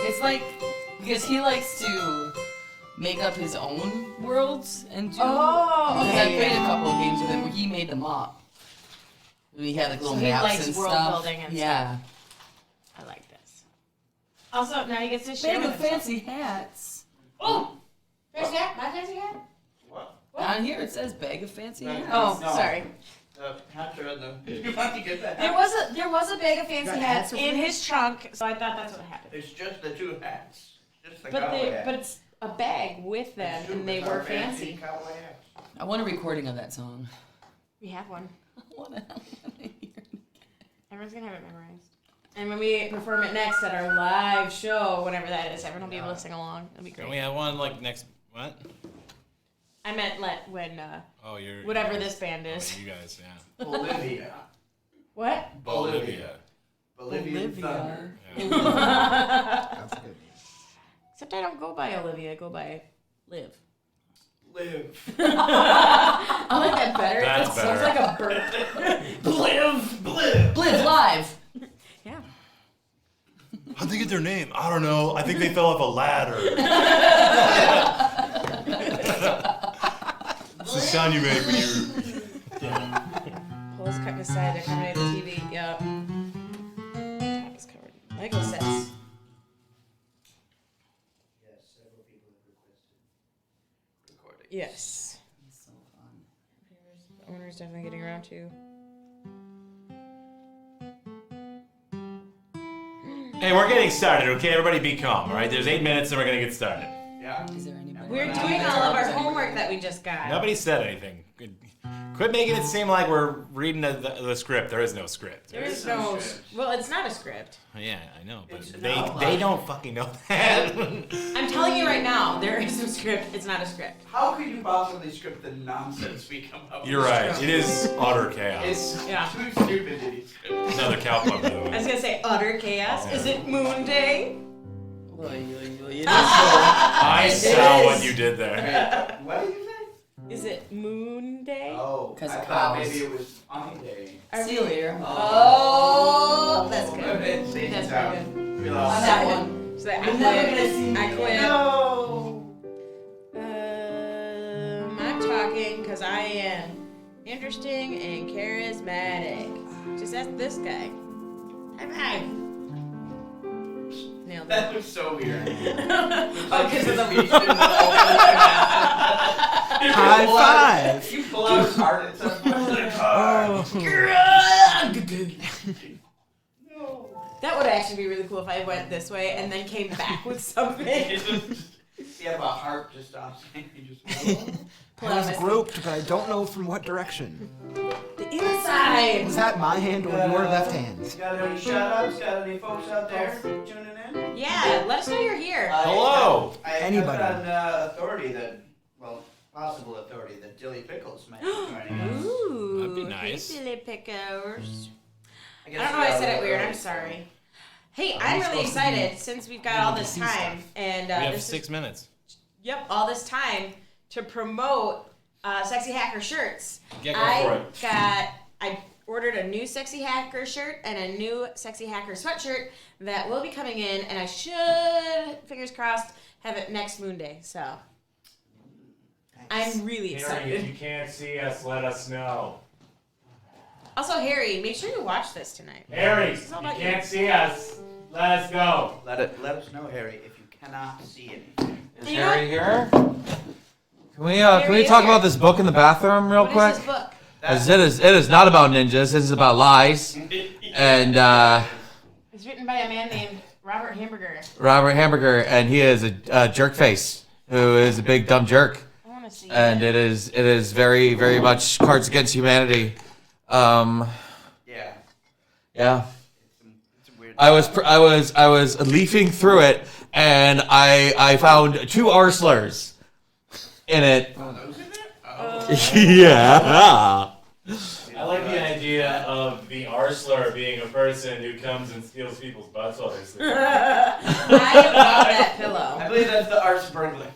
It's like, because he likes to make up his own worlds and do. Oh, Because okay. I played a couple of games with him where he made them up. We had like little maps likes and world stuff. building and yeah. I like this. Also, now he gets to share Bag with of himself. fancy hats. Oh! Fancy hat? My fancy hat? What? Down here it says bag of fancy hats. Oh, No. sorry. Hats are in the. You have to get that. There was a bag of fancy hats in his trunk, so I thought that's what happened. It's just the 2 hats. Just the But cowboy hat. it's a bag with them, and they were fancy. Cowboy hats. I want a recording of that song. We have one. I want to hear it. Everyone's gonna have it memorized. And when we perform it next at our live show, whenever that is, everyone will be able to sing along. It'll be great. Don't we have one like next what? I meant when Oh, you're whatever you this band guys. is. Oh, you guys, yeah. Bolivia. What? Bolivia. Bolivian thunder. That's a good name. Except I don't go by Olivia. I go by Liv. Live. I like that better. That's It sounds better. like a bird. Live. Live. Live live. Yeah. How'd they get their name? I don't know. I think they fell off a ladder. It's the sound you make when you. Poles cutting aside. They're coming to the TV. Yep. Top is covered. Lego sets. Yes, several people have requested recording. Yes. So fun. The owner's definitely getting around to. Hey, we're getting started, okay? Everybody be calm, all right? There's 8 minutes and we're gonna get started. Yeah. Is there anybody? We're doing all of our homework that we just got. Nobody said anything. Quit making it seem like we're reading the script. There is no script. There is no. Well, it's not a script. Yeah, I know, but It's they not they like- don't fucking know that. I'm telling you right now, there is no script. It's not a script. How could you possibly script the nonsense we come up with? You're right. It is utter chaos. It's Yeah. too stupid to be scripted. Another cow pump, by the I was way. gonna say utter chaos. Is it Moon Day? Oy, oy, oy. It is I It saw is. what you did there. What did you say? Is it Moon Day? Oh, 'Cause I of thought cows. maybe it was Honey Day. Are See we- you later. Oh, that's good. That's That's out. pretty good. We On lost. that one. So I You're never gonna quit. see me I quit. No. I'm talking because I am interesting and charismatic. Just ask this guy. High five. Nailed it. That was so weird. Oh, because of the High five. You pull out his heart and stuff. No. That would actually be really cool if I went this way and then came back with something. It's just, you have a heart just stops. You just Pull I out was my groped, but I don't know from what direction. the inside. Is that my hand or your left hand? Got any shout-outs? Got any folks out there tuning in? Yeah, let us know you're here. Hello. I Anybody. got on authority that, well, possible authority that Dilly Pickles might be joining us. Ooh, That'd be nice. Hey, Billy Pickers. I guess don't know we why I got said a it weird. I'm little- sorry. Hey, I'm really excited since we've got all this time and We have this 6 minutes. all this time to promote Sexy Hacker shirts. Yeah, go for it. I ordered a new Sexy Hacker shirt and a new Sexy Hacker sweatshirt that will be coming in, and I should, fingers crossed, have it next Moon Day. So I'm really Harry, if you excited. can't see us, let us know. Also, Harry, make sure you watch this tonight. Harry, It's if all you about you. can't see us, let us go. Let us know, Harry, if you cannot see anything. Is You know Harry here? Can we Harry talk is about here. this book in the bathroom real What quick? is this book? As it is not about ninjas. This is about lies. And It's written by a man named Robert Hamburger. Robert Hamburger, and he is a jerk face who is a big dumb jerk. I want to see And it is very very much Cards Against Humanity. Yeah. Yeah. It's a weird. I was leafing through it, and I found 2 R slurs in it. Oh, those in there? Yeah. I like the idea of the Arsler being a person who comes and steals people's butts while they're sleeping. I love that pillow. I believe that's the arts burglar.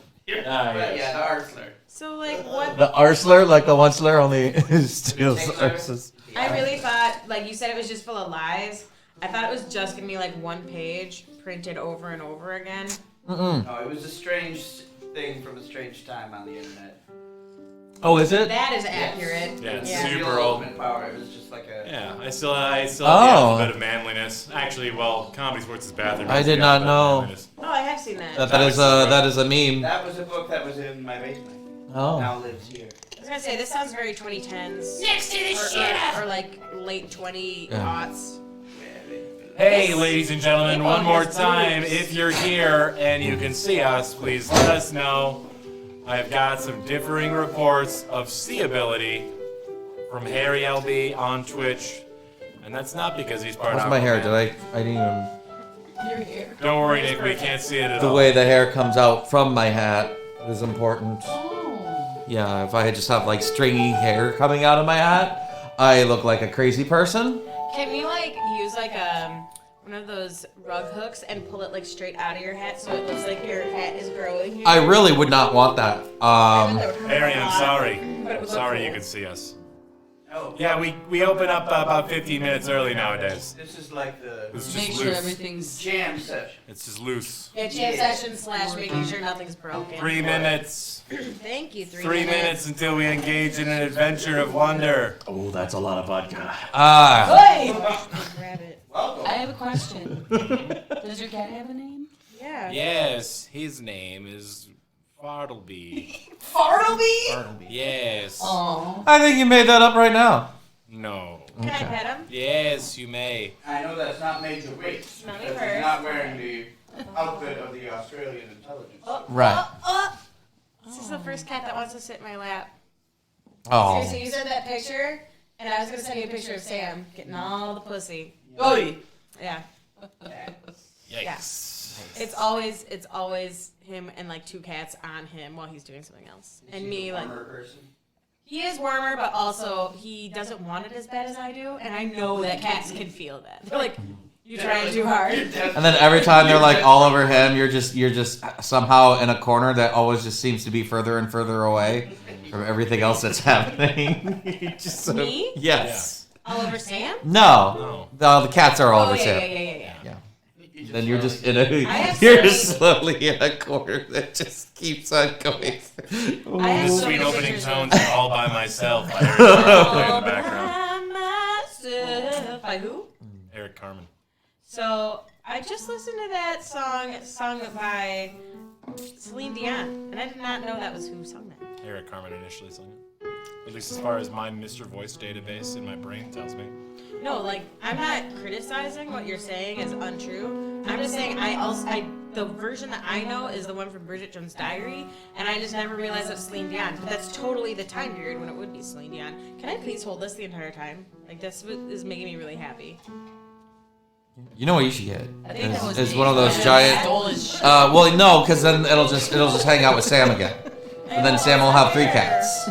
Ah, But yes. yeah, the artsler. So, like, what? The R slur, like the one slur, only steals Next R's. I really thought, like, you said it was just full of lies. I thought it was just gonna be like one page printed over and over again. No, it was a strange thing from a strange time on the internet. Oh, is it? That is accurate. Yeah, it's Yeah. super old. Ultimate Power. It was just like a. Yeah, I still have the Oh. alphabet of manliness. Actually, well, Comedy Sports' bathroom. I has did the not alphabet of know. manliness. Oh, I have seen that. That is a meme. That was a book that was in my basement. Oh. Now lives here. I was gonna say this sounds very 2010s. Next to the Or like late 20s. Hey, ladies and gentlemen, one more time. If you're here and you can see us, please let us know. I've got some differing reports of seeability from Harry LB on Twitch, and that's not because he's part of. What's my hair? I didn't even. Your hair. Don't worry, Nick. We can't see it at The all. way the hair comes out from my hat is important. Oh. Yeah, if I just have like stringy hair coming out of my hat, I look like a crazy person. Can we like use like one of those rug hooks and pull it like straight out of your hat so it looks like your hat is growing? Here? I really would not want that. Harry, I'm sorry. But it would look Sorry you cool. could see us. Oh, Yeah, we open up about 15 minutes early nowadays. This is like the It's just Make sure loose. everything's. jam session. It's just loose. Yeah, jam session / making sure nothing's broken. 3 minutes. Thank you. 3 minutes until we engage in an adventure of wonder. Oh, that's a lot of vodka. Hey! Grab it. Welcome. I have a question. Does your cat have a name? Yeah. Yes, his name is Fartleby. Fartleby? Yes. Oh. I think you made that up right now. No. Can I pet him? Yes, you may. I know that's not Major Wicks Smell me because first. he's not wearing the outfit of the Australian intelligence. Right. This is the first cat that wants to sit in my lap. Oh. Seriously, you said that picture, and I was gonna send you a picture of Sam getting all the pussy. Oi. Yeah. Yikes. It's always him and like 2 cats on him while he's doing something else. Is And he me a like warmer person? he is warmer, but also he doesn't want it as bad as I do, and I know that cats can feel that. They're like, you're trying too hard. And then every time they're like all over him, you're just somehow in a corner that always just seems to be further and further away from everything else that's happening. You're just so, Me? Yes. All over Sam? No. The cats are all over yeah, Sam. yeah. Then you're just in a have you're so slowly in a corner that just keeps on going. I have The so sweet many opening pictures tones of- are all by myself. By Eric Carmen playing in the background. By myself. By who? Eric Carmen. So I just listened to that song sung by Celine Dion, and I did not know that was who sung that. Eric Carmen initially sung it. At least as far as my Mr. Voice database in my brain tells me. No, like I'm not criticizing what you're saying is untrue. I'm just saying the version that I know is the one from Bridget Jones' Diary, and I just never realized it was Celine Dion. But that's totally the time period when it would be Celine Dion. Can I please hold this the entire time? Like this is making me really happy. You know what you should get? I think that was Is me. one of those I giant. stole his shit. Well, no, because then it'll just hang out with Sam again, and then Sam will have 3 cats.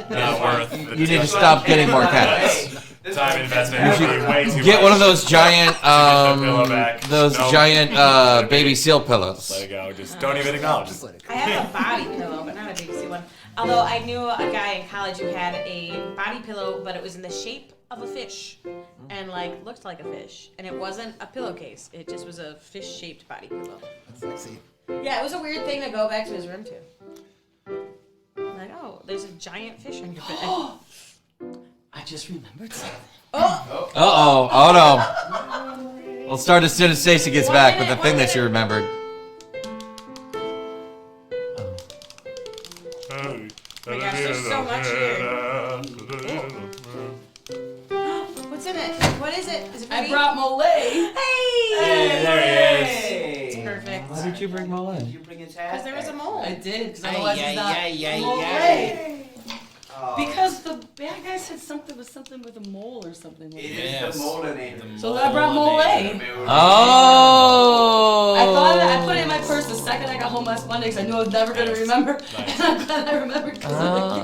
Not worth the You need to stop getting more cats. time investment. Would be way too Get much. one of those giant, pillow back. Nope. giant baby seal pillows. Let it go. Just don't even acknowledge it. I have a body pillow, but not a big C one. Although I knew a guy in college who had a body pillow, but it was in the shape of a fish, and like looked like a fish, and it wasn't a pillowcase. It just was a fish-shaped body pillow. Sexy. Yeah, it was a weird thing to go back to his room to. Like, oh, there's a giant fish on your bed. I just remembered something. Uh-oh. Oh, no. We'll start as soon as Stacy gets back with the thing that she remembered. Oh my gosh, there's so much here. What's in it? What is it? Is it I pretty? brought Mole. Hey! Hey, there he is. It's perfect. Why did you bring Mo Did in? you bring his hat? Because there was a mole. I did, because otherwise it's not ay, Mole. ay. Oh, Because the bad guy said something with a mole or something. it is Yes. the Molinator. So I brought Mole. Oh. I thought I put it in my purse the second I got home last Monday because I knew I was never going to remember. And I'm glad I remembered because of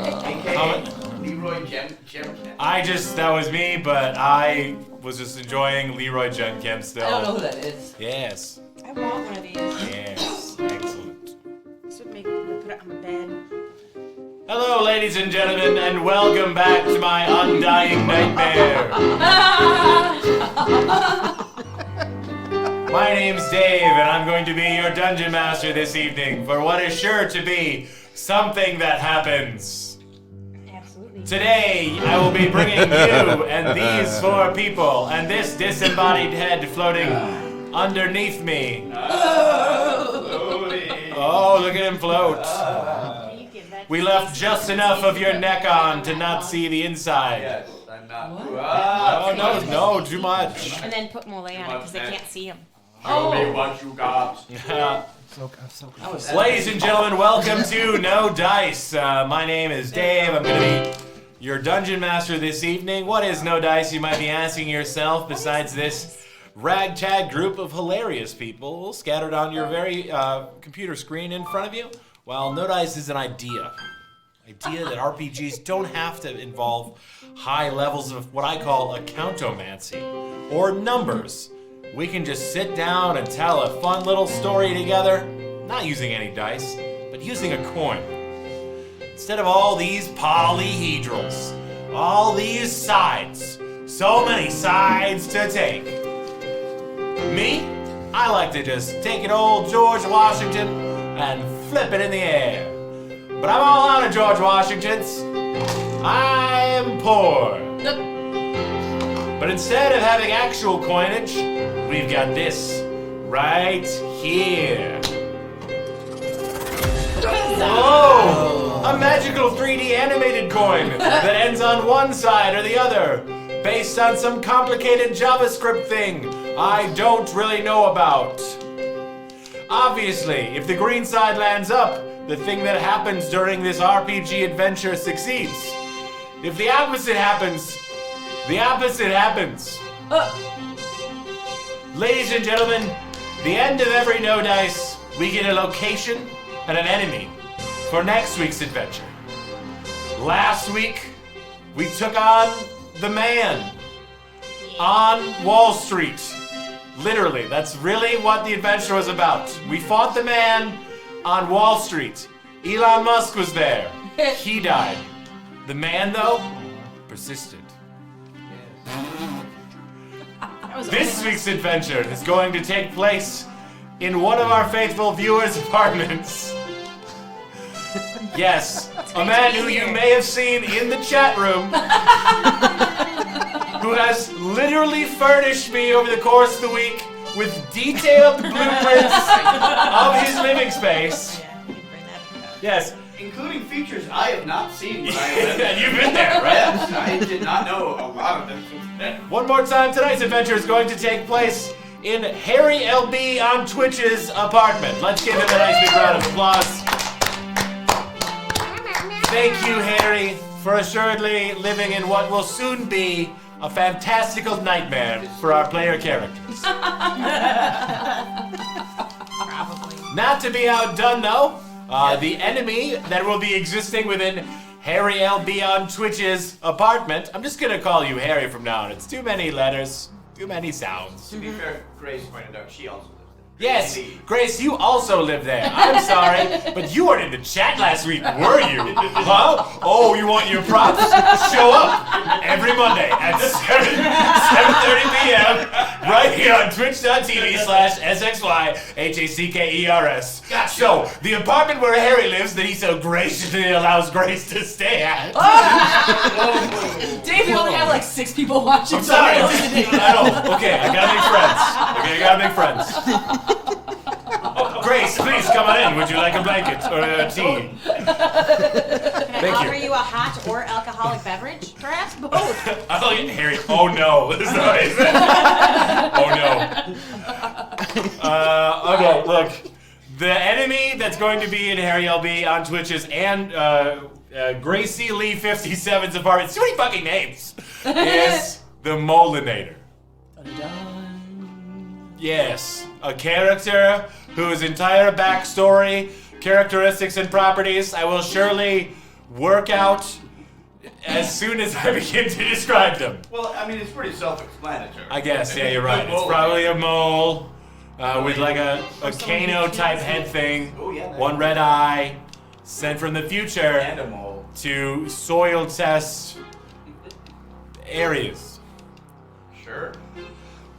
the game. AKA Leroy Gem. That was me, but I was just enjoying Leroy Jenkins still. I don't know who that is. Yes. I want one of these. Yes. Excellent. This would make me put it on my bed. Hello, ladies and gentlemen, and welcome back to my undying nightmare. My name's Dave, and I'm going to be your dungeon master this evening for what is sure to be something that happens. Absolutely. Today, I will be bringing you and these 4 people and this disembodied head floating underneath me. Oh, look at him float. We left just enough of your neck on to not see the inside. Yes, I'm not. Oh, no, too much. And then put mole on it because they can't see him. Show me what you got. So good. Ladies and gentlemen, welcome to No Dice. My name is Dave. I'm going to be your dungeon master this evening. What is No Dice, you might be asking yourself, besides this ragtag group of hilarious people scattered on your very computer screen in front of you? Well, No Dice is an idea that RPGs don't have to involve high levels of what I call accountomancy or numbers. We can just sit down and tell a fun little story together, not using any dice, but using a coin. Instead of all these polyhedrals, all these sides, so many sides to take. Me, I like to just take an old George Washington and flip it in the air. But I'm all out of George Washingtons. I'm poor. But instead of having actual coinage, we've got this right here. Oh, a magical 3D animated coin that ends on one side or the other, based on some complicated JavaScript thing I don't really know about. Obviously, if the green side lands up, the thing that happens during this RPG adventure succeeds. If the opposite happens, the opposite happens. Ladies and gentlemen, the end of every No Dice, we get a location and an enemy for next week's adventure. Last week, we took on the man on Wall Street. Literally, that's really what the adventure was about. We fought the man on Wall Street. Elon Musk was there. He died. The man, though, persisted. This week's adventure is going to take place in one of our faithful viewers' apartments. Yes, a man who you may have seen in the chat room, who has literally furnished me over the course of the week with detailed blueprints of his living space. Yes. Including features I have not seen when I lived And you've been there, right? Yes, I did not know a lot of them. One more time, tonight's adventure is going to take place in Harry LB on Twitch's apartment. Let's give him a nice big round of applause. Thank you, Harry, for assuredly living in what will soon be a fantastical nightmare for our player characters. Probably. Not to be outdone, though, the enemy that will be existing within Harry LB on Twitch's apartment. I'm just gonna call you Harry from now on. It's too many letters, too many sounds. To be fair, Grace pointed out she also lived there. Yes, Indeed. Grace, you also live there. I'm sorry, but you weren't in the chat last week, were you? Huh? Oh, you want your props? Show up every Monday at 7:30 p.m. right here on twitch.tv/SXYHACKERS. Gotcha. So, the apartment where Harry lives that he so graciously allows Grace to stay at. Dave, you only have like 6 people watching. I'm sorry. so I know. Okay, I gotta make friends. Okay, I gotta make friends. Grace, please come on in. Would you like a blanket or a tea? Can I Thank offer you. you a hot or alcoholic beverage? Perhaps both. Oh, Harry. Oh no. This is what I said. Oh no. Okay, look. The enemy that's going to be in Harry LB on Twitch's and Gracie Lee 57's apartment, too many fucking names, is the Molinator. Yes, a character whose entire backstory, characteristics, and properties I will surely work out as soon as I begin to describe them. Well, I mean, it's pretty self-explanatory. I guess, yeah, you're right. It's probably a mole with like a Kano-type head thing, Oh, yeah, one red eye, sent from the future And a mole. to soil test areas. Sure.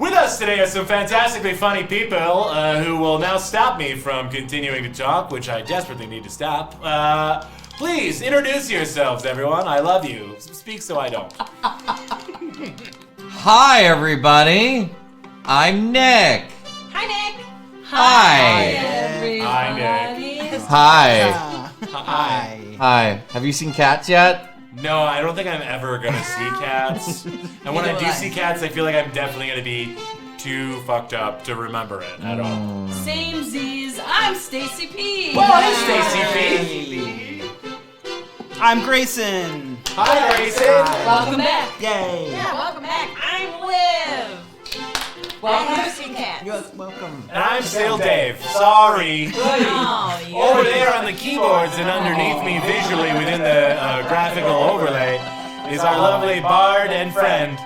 With us today are some fantastically funny people who will now stop me from continuing to talk, which I desperately need to stop. Please introduce yourselves, everyone. I love you. Speak so I don't. Hi, everybody. I'm Nick. Hi, Nick. Hi. Everybody. Hi. Hi. Hi. Have you seen Cats yet? No, I don't think I'm ever gonna see cats. And when I do see cats, I feel like I'm definitely gonna be too fucked up to remember it at all. Same Z's. I'm Stacy P. Well, hey, Stacy P. I'm Greyson. Hi, Greyson. Welcome back. Yay. Yeah, welcome back. I'm Liv. Welcome I've back. seen cats. You're welcome. And I'm still Dave. Sorry. Oh, Over there on the keyboards and underneath me visually within the graphical overlay is our lovely bard and friend,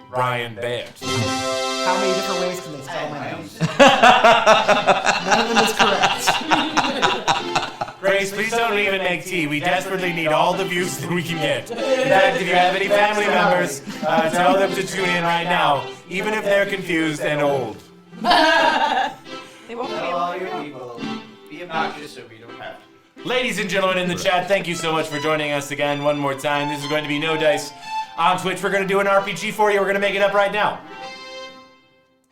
Brian Baird. How many different ways can they spell my I name? am None of them is correct. Grace, please don't leave and make tea. We desperately need all the views that we can get. In fact, if you have any family members, tell them to tune in right now, even if they're confused and old. They won't be Tell able all to your hear. people. Be obnoxious so we don't have to. Ladies and gentlemen in the chat, thank you so much for joining us again one more time. This is going to be No Dice on Twitch. We're going to do an RPG for you. We're going to make it up right now.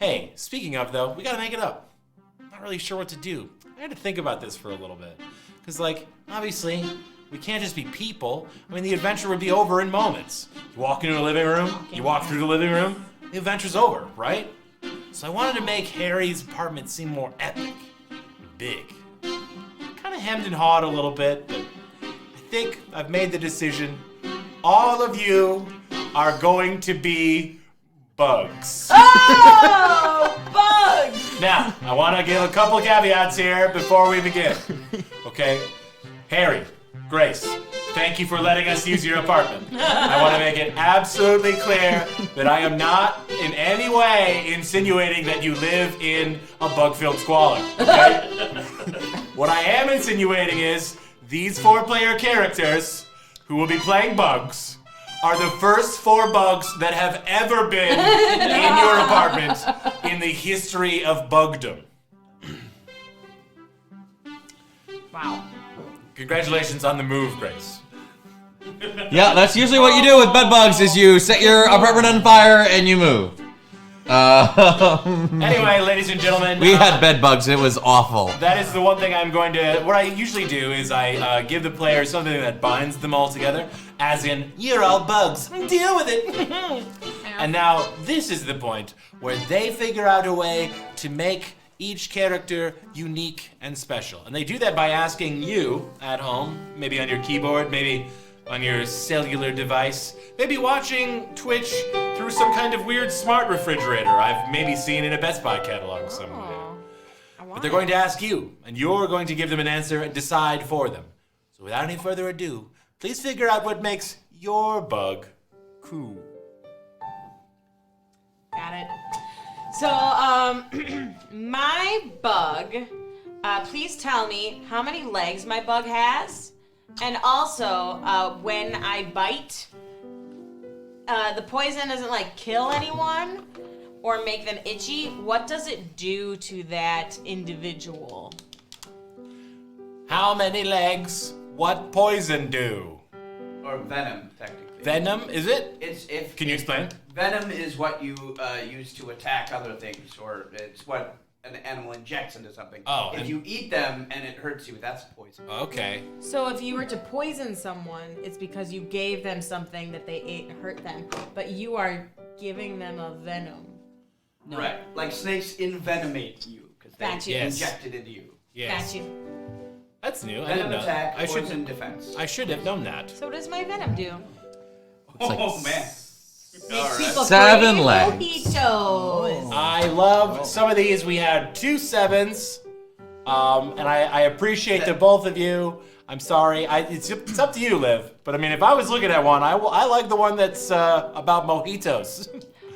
Hey, speaking of though, we got to make it up. Not really sure what to do. I had to think about this for a little bit. Because, like, obviously, we can't just be people. I mean, the adventure would be over in moments. You walk into a living room, you walk through the living room, the adventure's over, right? So I wanted to make Harry's apartment seem more epic, big. Kind of hemmed and hawed a little bit, but I think I've made the decision. All of you are going to be bugs. Oh, bugs! Now, I want to give a couple caveats here before we begin. Okay? Harry, Grace, thank you for letting us use your apartment. I want to make it absolutely clear that I am not in any way insinuating that you live in a bug-filled squalor. Okay? What I am insinuating is these 4-player characters who will be playing bugs are the first 4 bugs that have ever been in your apartment in the history of bugdom. Wow. Congratulations on the move, Grace. Yeah, that's usually what you do with bed bugs is you set your apartment on fire and you move. Anyway, ladies and gentlemen, We had bed bugs. It was awful. that is the one thing I'm going to. What I usually do is I give the player something that binds them all together, as in, you're all bugs, deal with it. And now this is the point where they figure out a way to make each character unique and special. And they do that by asking you at home, maybe on your keyboard, maybe on your cellular device, maybe watching Twitch through some kind of weird smart refrigerator I've maybe seen in a Best Buy catalog somewhere. But they're going to ask you, and you're going to give them an answer and decide for them. So without any further ado, please figure out what makes your bug cool. Got it. So, my bug, please tell me how many legs my bug has. And also, when I bite, the poison doesn't like kill anyone or make them itchy. What does it do to that individual? How many legs? What poison do? Or venom, technically. Venom, is it? It's if Can you explain? venom is what you use to attack other things, or it's what an animal injects into something. Oh, If and- you eat them and it hurts you, that's poison. Okay. So if you were to poison someone, it's because you gave them something that they ate and hurt them, but you are giving them a venom. Right. Like snakes envenomate you because they Got you. Yes. inject it into you. Yes. Got you. That's new. I Venom didn't know. attack, I should. poison defense. I should have known that. So what does my venom do? Oh man. All right. People 7 crave legs. mojitos. I love some of these. We had 2 7s, and I appreciate the both of you. I'm sorry. It's up to you, Liv. But I mean, if I was looking at one, I like the one that's about mojitos.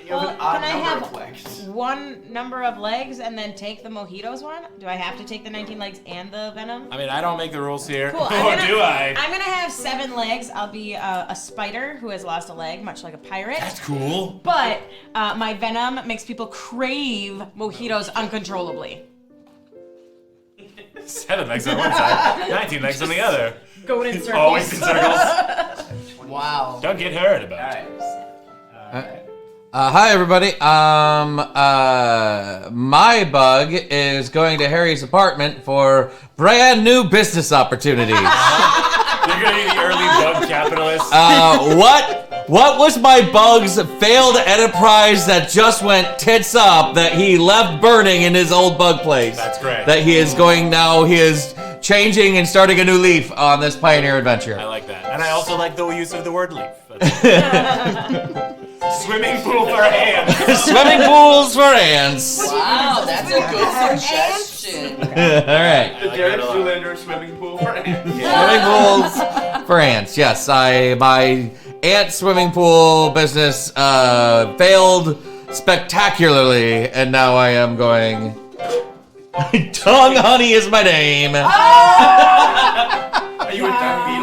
You have an odd can I number have of legs. one number of legs and then take the mojitos one? Do I have to take the 19 legs and the venom? I mean, I don't make the rules here. Cool. Or do I? I'm gonna have 7 legs. I'll be a spider who has lost a leg, much like a pirate. That's cool. But my venom makes people crave mojitos uncontrollably. 7 legs on one side, 19 legs on the other. Going in circles. Always in circles. Wow. Don't get hurt All about it. right. Hi everybody. My bug is going to Harry's apartment for brand new business opportunities. You're gonna be the early bug capitalist. What was my bug's failed enterprise that just went tits up that he left burning in his old bug place? That's great. That he is going now. He is changing and starting a new leaf on this pioneer adventure. I like that. And I also like the use of the word leaf. Swimming pool for ants. Swimming pools for ants. Wow, that's a good suggestion. All right. The Derek Zoolander swimming pool for ants. Swimming pools for ants. Yes, my ant swimming pool business failed spectacularly, and now I am going. Tongue Honey is my name. Are you a dung beetle?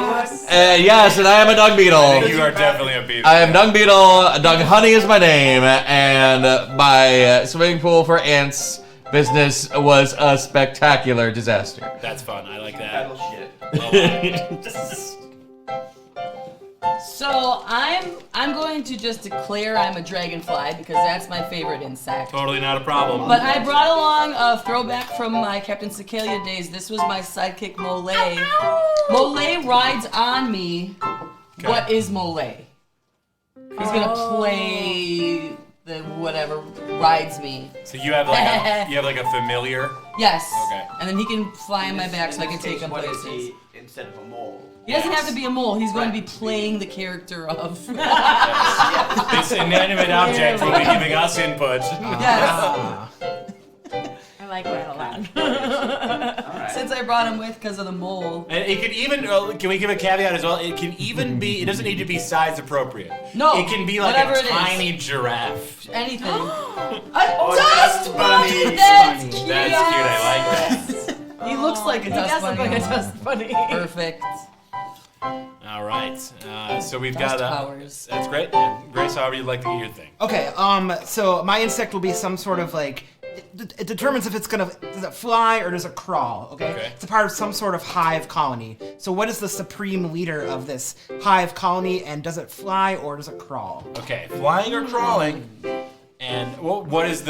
Yes, and I am a dung beetle. You are definitely a beetle. I am dung beetle. Dung Honey is my name, and my swimming pool for ants business was a spectacular disaster. That's fun. I like that. Battle shit. So I'm going to just declare I'm a dragonfly because that's my favorite insect. Totally not a problem. But I brought along a throwback from my Captain Cicalia days. This was my sidekick Mole. Mole rides on me. Okay. What is Mole? He's gonna play the whatever rides me. So you have like a familiar. Yes. Okay. And then he can fly on my back so I can take him What is places. he instead of a mole? He doesn't have to be a mole. He's going to be playing the character of. This inanimate object will be giving us input. Yes. I like that a lot. All right. Since I brought him with because of the mole. And it could even, can we give a caveat as well? It can even be, it doesn't need to be size appropriate. No, It can be like whatever a it is. tiny giraffe. Anything. A Oh, dust dust bunny! bunny. That's cute! That's cute, I like that. He looks like a He dust does look bunny. like a dust bunny. Perfect. All right, so we've Dust got powers. That's great. And Grace, however you'd like to get your thing. Okay, so my insect will be some sort of like, it determines if it's does it fly or does it crawl, okay? Okay. It's a part of some sort of hive colony. So what is the supreme leader of this hive colony, and does it fly or does it crawl? Okay, flying or crawling, and what is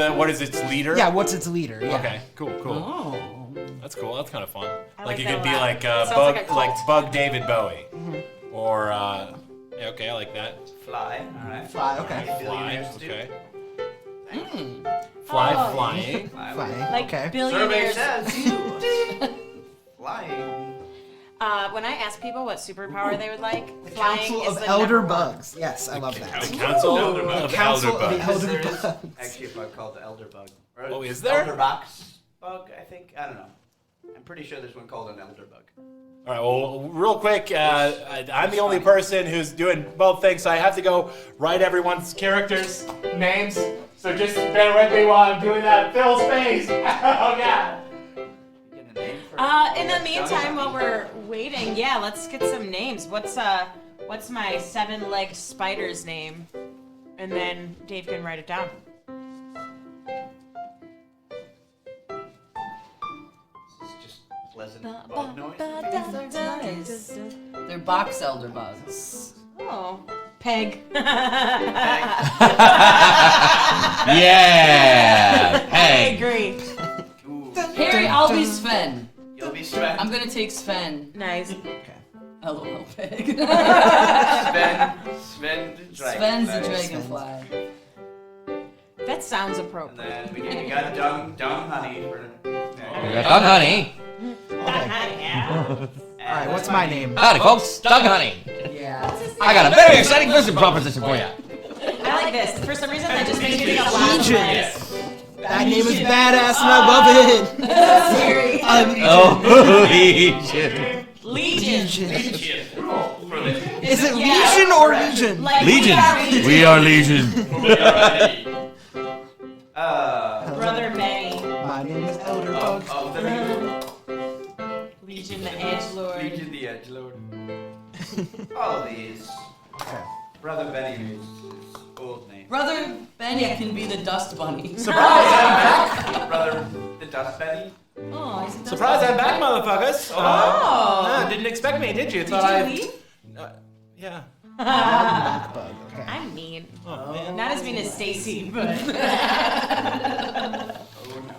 its leader? Yeah, what's its leader? Yeah. Okay, cool. Oh. That's cool. That's kind of fun. I Like like you that could a be lot. like Sounds Bug, like a cult. like Bug David Bowie, or yeah, okay, I like that. Fly. All right. Fly, okay. Fly, Billionaires do. okay. Mm. Fly, Oh. flying. Fly. Fly, Like okay. Survey billionaires. says you. Flying. When I ask people what superpower they would like, The flying Council is of the Elder number one. Bugs. Yes, I love that. The Council Elder Bug. of Council Elder of the Bugs. Elder There is Bugs. actually a bug called the elder bug. Or Oh, is there? Elder box bug, I think. I don't know. I'm pretty sure there's one called an elder bug. All right, well, real quick, I'm the only person who's doing both things, so I have to go write everyone's characters' names. So just bear with me while I'm doing that. Phil's face. Oh, God. Get a name for In the meantime, while we're waiting, yeah, let's get some names. What's my 7-legged spider's name? And then Dave can write it down. It's just pleasant bug noise. That's nice. They're box elder bugs. Oh, Peg. Yeah. I Hey. agree. Ooh. Harry, I'll be Sven. You'll be Sven. I'm gonna take Sven. Nice. LOL pig. Sven the dragon. Sven's the Nice. dragonfly. That sounds And appropriate. then we got dung honey for. Dung Honey. All right, what's my name? Howdy, folks. Dung Honey. Yeah. I got a very exciting business proposition for you. I like this. For some reason, that just makes me think of Legion. Last That name is badass and I love it. I'm Oh, Legion. Legion. Legion. Is it Legion or Legion? Like, Legion. We are Legion. We are Legion. My name is Elderbug. Of the Legion the Edgelord. Legion the Edgelord. All these. Okay. Brother Benny is his old name. Brother Benny can be the Dust Bunny. Surprise, I'm back. Brother the Dust Benny. Oh, he's a dust Surprise, I'm bunny. back, motherfuckers. Oh. Didn't expect me, did you? Did you leave? Yeah. Bug. Okay. I'm mean. Oh, man. Not as mean as Stacy, but. Oh no.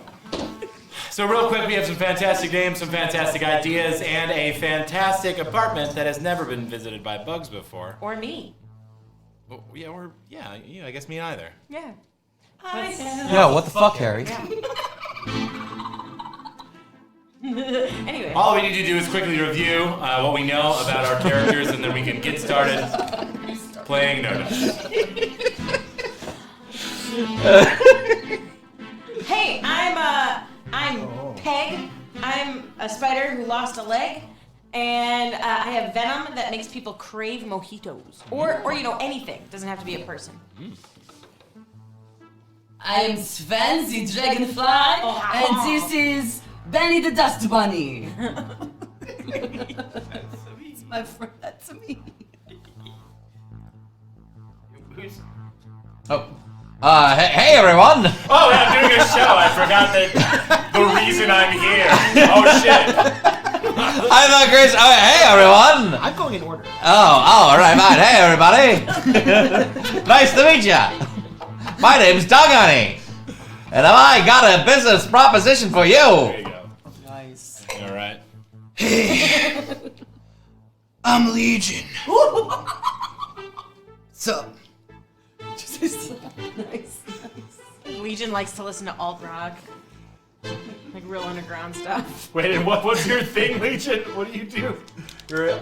So real quick, we have some fantastic names, some fantastic ideas, and a fantastic apartment that has never been visited by bugs before. Or me. Well, yeah, I guess me neither. Yeah. Yeah, what the fuck, Harry? Anyway. All we need to do is quickly review what we know about our characters, and then we can get started playing Nodice. Hey, I'm Peg. I'm a spider who lost a leg, and I have venom that makes people crave mojitos, or anything. Doesn't have to be a person. I'm Sven the Dragonfly, and this is Benny the Dust Bunny. That's my friend. That's me. Who's Oh. Hey everyone! Oh, yeah, I'm doing a show. I forgot that the reason I'm here. Oh shit. I'm Greyson. Oh, hey everyone! I'm going in order. All right, fine. Hey everybody! Nice to meet ya. My name's Dog Honey, and I got a business proposition for you. There you go. Nice. All right. I'm Legion. Sup? Nice. Legion likes to listen to alt rock, like real underground stuff. Wait, and what's your thing, Legion? What do you do?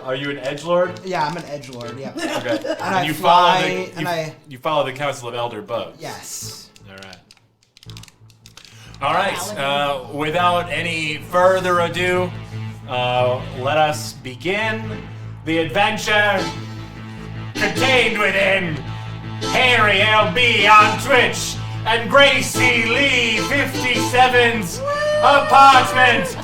Are you an edgelord? Yeah, I'm an edgelord. Yeah. Okay. And I you fly, you follow the Council of Elder Bugs. Yes. All right. Without any further ado, let us begin the adventure contained within Harry LB on Twitch and Gracie Lee 57's apartment.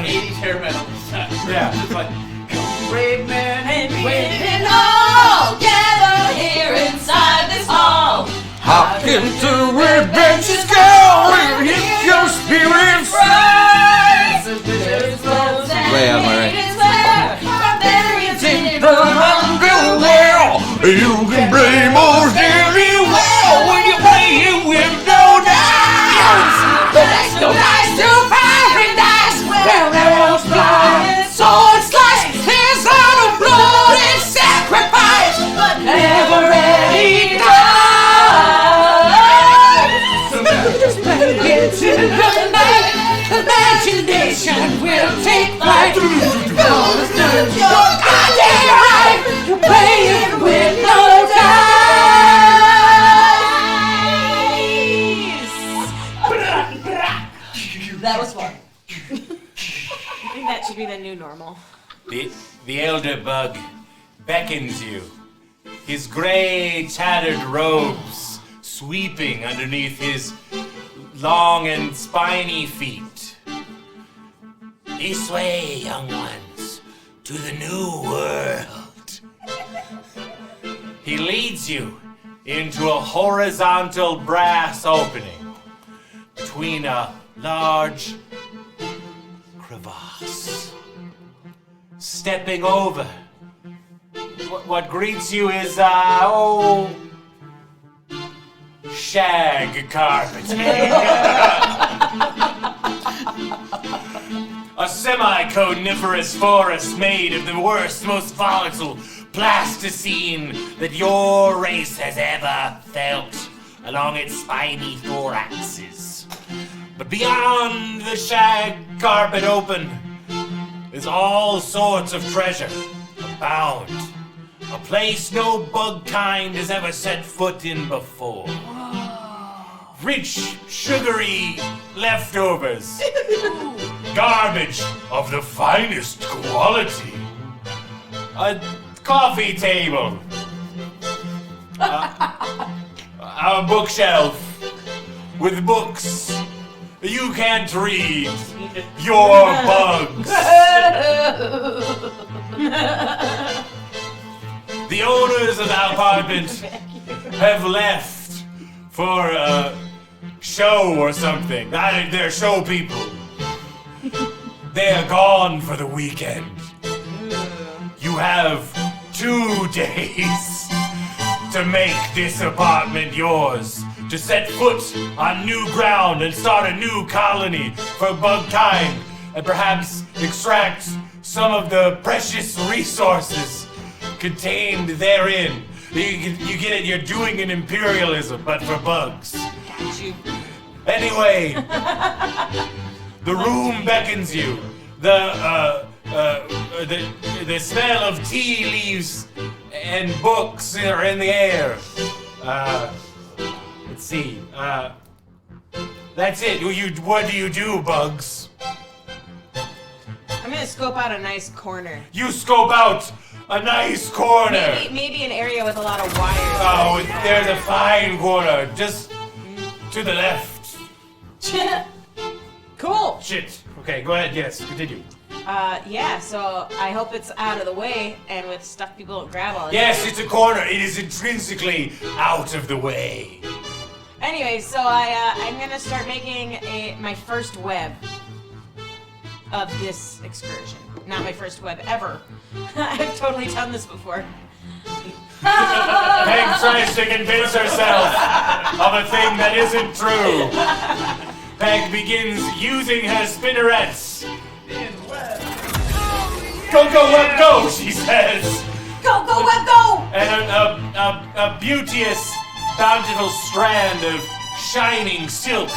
80s hair metal. Yeah. It's like brave men and Women all gather here inside this hall. Hop into adventures, go and hit your spirits. Way out of my range. You can play most very well when you play it with no dice. But there's no dice to paradise where arrows fly. Sword slice is out of blood and sacrifice, but never any dice. Just play into the night. Imagination will take flight. Gonna stand your goddamn right. You're playing with no dice. That was fun. I think that should be the new normal. The Elder Bug beckons you, his gray tattered robes sweeping underneath his long and spiny feet. This way, young ones, to the new world. He leads you into a horizontal brass opening between a large crevasse. Stepping over, what greets you is, shag carpeting. A semi-coniferous forest made of the worst, most volatile plasticine that your race has ever felt along its spiny thoraxes. But beyond the shag carpet open is all sorts of treasure abound. A place no bug kind has ever set foot in before. Rich, sugary leftovers. Garbage of the finest quality. A coffee table. A a bookshelf with books you can't read. Your bugs. The owners of the apartment have left for a show or something. They're show people. They are gone for the weekend. You have 2 days to make this apartment yours, to set foot on new ground and start a new colony for bug kind, and perhaps extract some of the precious resources contained therein. You get it, you're doing an imperialism, but for bugs. Got you. Anyway, the room beckons you. The smell of tea leaves and books are in the air. Let's see. That's it. What do you do, bugs? I'm gonna scope out a nice corner. You scope out a nice corner. Maybe an area with a lot of wires. Oh, there's a fine corner just to the left. Cool. Shit. Okay, go ahead. Yes, continue. Yeah, so I hope it's out of the way and with stuff people don't grab all the Yes, time. it's a corner. It is intrinsically out of the way. Anyway, so I'm gonna start making my first web of this excursion. Not my first web ever. I've totally done this before. Peg tries to convince herself of a thing that isn't true. Peg begins using her spinnerets. Go, go, web, go, she says. Go, go, web, go! And a beauteous, bountiful strand of shining silk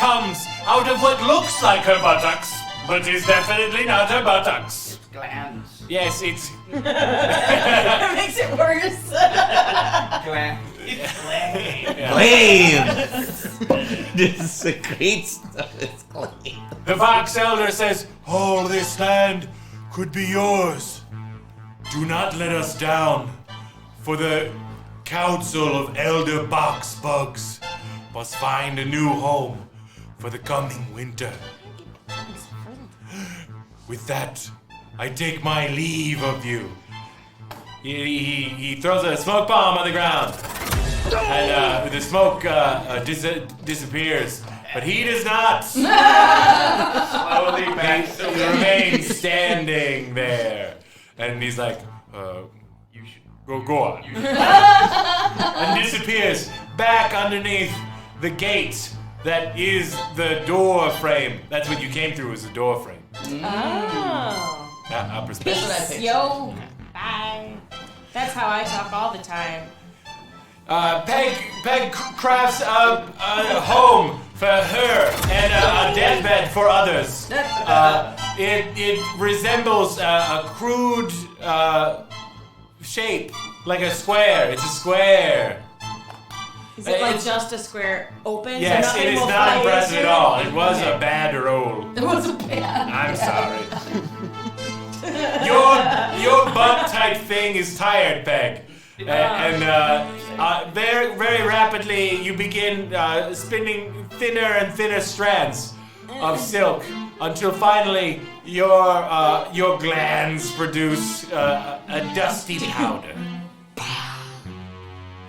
comes out of what looks like her buttocks, but is definitely not her buttocks. It's glands. Yes, it's... That makes it worse. Glands. It's glands. Claims! This is a great stuff. It's claims. The Vox Elder says, all this land could be yours. Do not let us down, for the Council of Elder Box Bugs must find a new home for the coming winter. With that, I take my leave of you. He throws a smoke bomb on the ground, and the smoke disappears, but he does not. Slowly back to He remains standing there, and he's like, You should. go on. And disappears back underneath the gate that is the door frame. That's what you came through, was the door frame. Oh. Not perspective. That's what I pictured. Yo. Bye. That's how I talk all the time. Peg crafts a home for her and a deathbed for others. It resembles a crude shape, like a square. It's a square. Is it like It's- just a square open? Yes, so it nothing is will not fly impressive into at all. it? It was a bad roll. It wasn't bad. I'm sorry. Your butt type thing is tired, Peg. And very, very rapidly you begin spinning thinner and thinner strands of silk until finally your glands produce a dusty powder.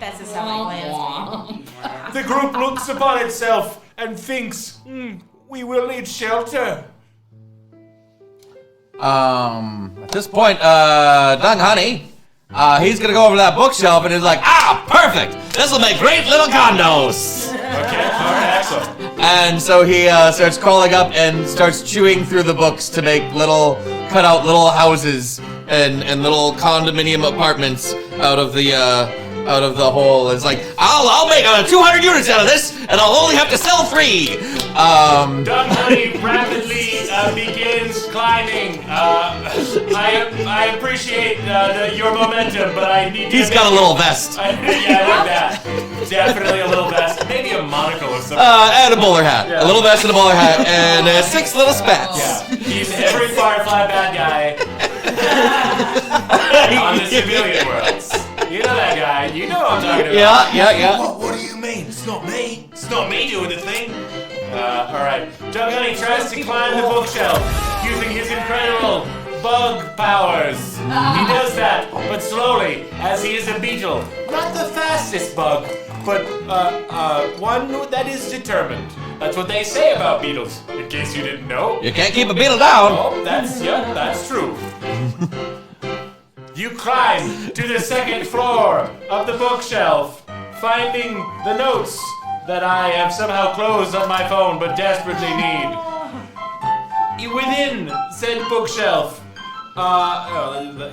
That's just how my glands The group looks upon itself and thinks, we will need shelter. At this point, Dung Honey, he's gonna go over to that bookshelf and he's like, perfect! This'll make great little condos! Okay, alright, excellent. And so he starts crawling up and starts chewing through the books to make cut out little houses and little condominium apartments out of the hole. It's like, I'll make 200 units out of this, and I'll only have to sell 3. Dung Honey rapidly begins climbing. I appreciate your momentum, but I need to... He's got a little vest. Yeah, I like that. Definitely a little vest. Maybe a monocle or something. And a bowler hat. Yeah. A little vest and a bowler hat, and 6 little spats. Yeah, he's every Firefly bad guy on the civilian world. You know that guy. You know what I'm talking about. Yeah. What do you mean, It's not me. It's not me doing the thing. Alright. Doug Honey tries to climb the bookshelf using his incredible bug powers. He does that, but slowly, as he is a beetle. Not the fastest bug, but one that is determined. That's what they say about beetles, in case you didn't know. You can't keep a beetle down. Oh, that's true. You climb to the second floor of the bookshelf, finding the notes that I have somehow closed on my phone but desperately need. Within said bookshelf,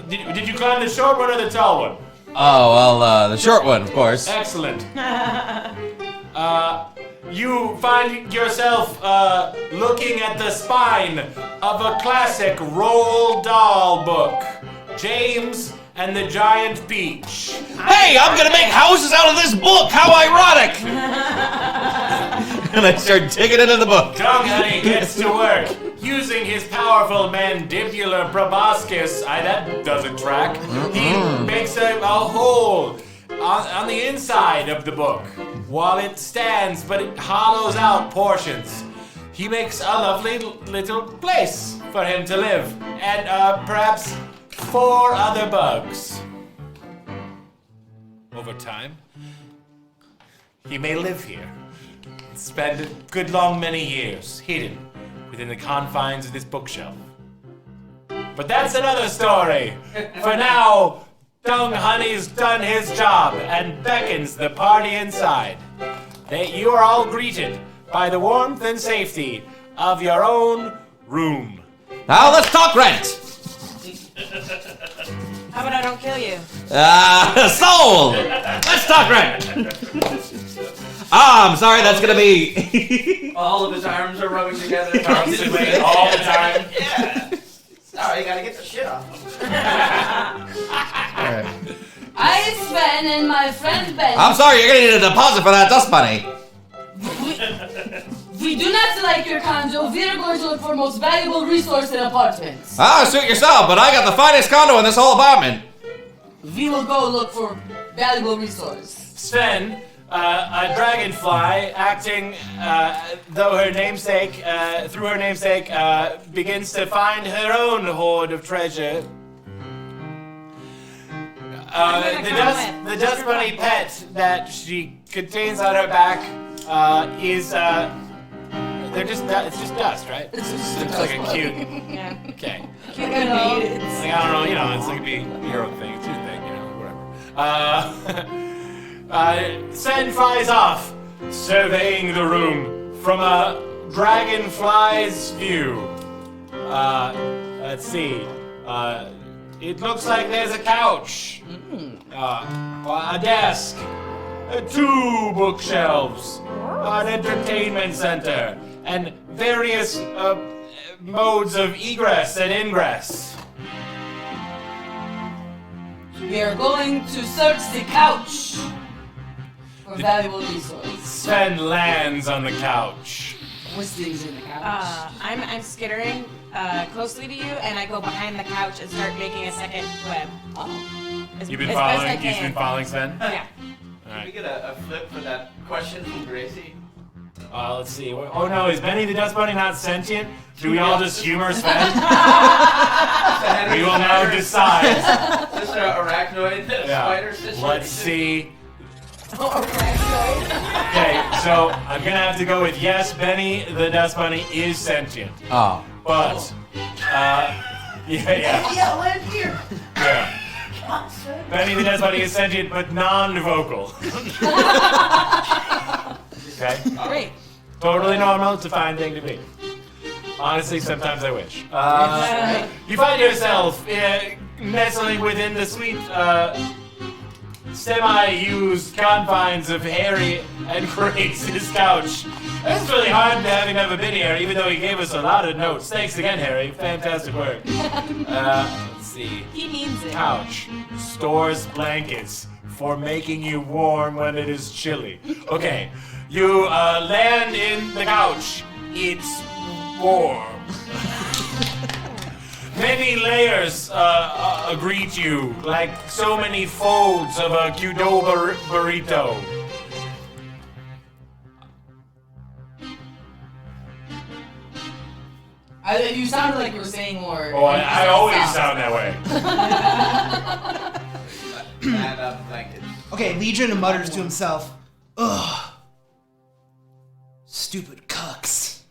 did you climb the short one or the tall one? Oh, well, the short one, of course. Excellent. You find yourself looking at the spine of a classic Roald Dahl book, James and the Giant Peach. Hey, I'm gonna make houses out of this book! How ironic! And I start digging into the book. Doug Honey gets to work, using his powerful mandibular proboscis. That doesn't track. He makes a hole on the inside of the book while it stands, but it hollows out portions. He makes a lovely little place for him to live, and perhaps 4 other bugs. Over time, he may live here and spend a good long many years hidden within the confines of this bookshelf. But that's another story. For now, Dung Honey's done his job and beckons the party inside. You are all greeted by the warmth and safety of your own room. Now let's talk rent! How about I don't kill you? Sold! Let's talk rent! I'm sorry, that's gonna be... All of his arms are rubbing together. Constantly, all the time. Yeah. Sorry, you gotta get the shit off. I, Sven, and my friend Ben. I'm sorry, you're gonna need a deposit for that dust bunny. We do not like your condo. We are going to look for most valuable resource in apartments. Suit yourself, but I got the finest condo in this whole apartment. We will go look for valuable resource. Sven, a dragonfly, acting through her namesake, begins to find her own hoard of treasure. The dust bunny pet that she contains on her back is it's just dust, right? It's like a cute. Yeah. Okay. Cute and made. It's like, I don't know, it's like a your own thing, it's your thing, whatever. Sven flies off, surveying the room from a dragonfly's view. Let's see. It looks like there's a couch, a desk, 2 bookshelves, an entertainment center, and various modes of egress and ingress. We are going to search the couch for valuable resource. Sven lands on the couch. What's things in the couch? I'm skittering closely to you, and I go behind the couch and start making a second web. Oh. You've been as best I following. You've can. been following Sven. Yeah. Can we get a flip for that question from Gracie? Let's see. Oh no, is Benny the Dust Bunny not sentient? Do we all just humor Sven? We will now decide. Just an arachnoid spider situation. Let's see. Okay, so I'm gonna have to go with yes, Benny the Dust Bunny is sentient. Oh. But, yeah. Yeah, land here. Yeah. Benny the Dust Bunny is sentient but non-vocal. Okay? Great. Totally normal, it's a fine thing to be. Honestly, sometimes I wish. You find yourself nestling within the sweet, semi-used confines of Harry and Grace's couch. It's really hard to having never been here, even though he gave us a lot of notes. Thanks again, Harry. Fantastic work. Let's see. He means it. Couch stores blankets for making you warm when it is chilly. Okay, you land in the couch. It's warm. Many layers greet you, like so many folds of a Qdoba burrito. You sounded like you were saying more. Oh, I always sound that way. Man up blankets. Okay, Legion mutters to himself, ugh. Stupid cucks.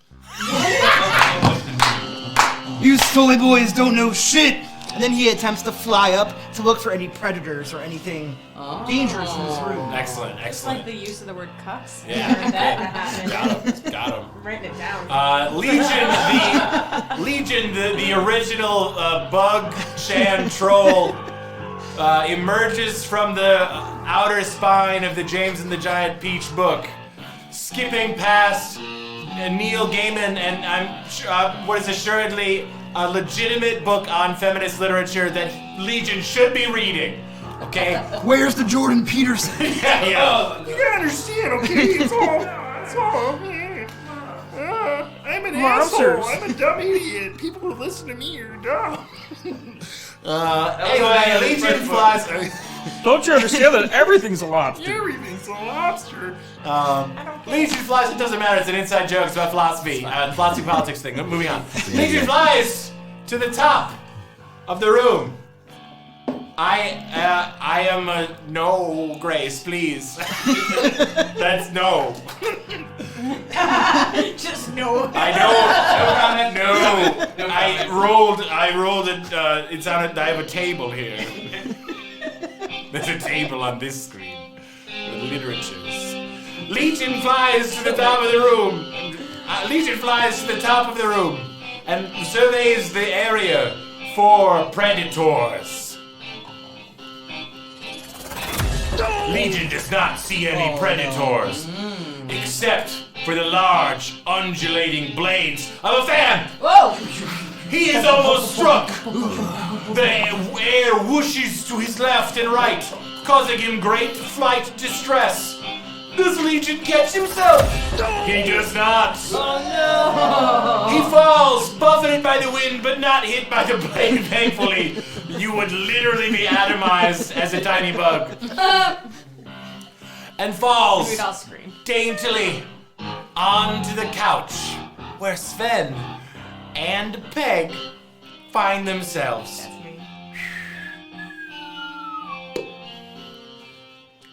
You silly boys don't know shit! And then he attempts to fly up to look for any predators or anything dangerous in this room. Excellent, Like excellent. the use of the word cucks. Yeah. Heard that happen. Got him. I'm writing it down. Legion, the original bug Shan troll, emerges from the outer spine of the James and the Giant Peach book, skipping past Neil Gaiman and what is assuredly a legitimate book on feminist literature that Legion should be reading. Okay? Where's the Jordan Peterson? Yeah. You gotta understand, okay? It's all. I'm an asshole. I'm a dumb idiot. People who listen to me are dumb. Anyway, Legion flies. Don't you understand that everything's a lobster? Everything's a lobster. Legion flies. It doesn't matter. It's an inside joke. It's about philosophy. Philosophy politics thing. Moving on. Legion flies to the top of the room. I am a no, Grace, please. That's no. Just no. I know. No. I rolled it. It's on it. I have a table here. There's a table on this screen with literatures. Legion flies to the top of the room. Legion flies to the top of the room and surveys the area for predators. Legion does not see any predators, except for the large, undulating blades of a fan. Whoa! He is almost struck. The air whooshes to his left and right, causing him great flight distress. Does Legion catch himself? He does not. Oh no! He falls, buffeted by the wind, but not hit by the blade, thankfully. You would literally be atomized as a tiny bug. And falls We'd all scream. daintily onto the couch, where Sven and Peg find themselves. That's me.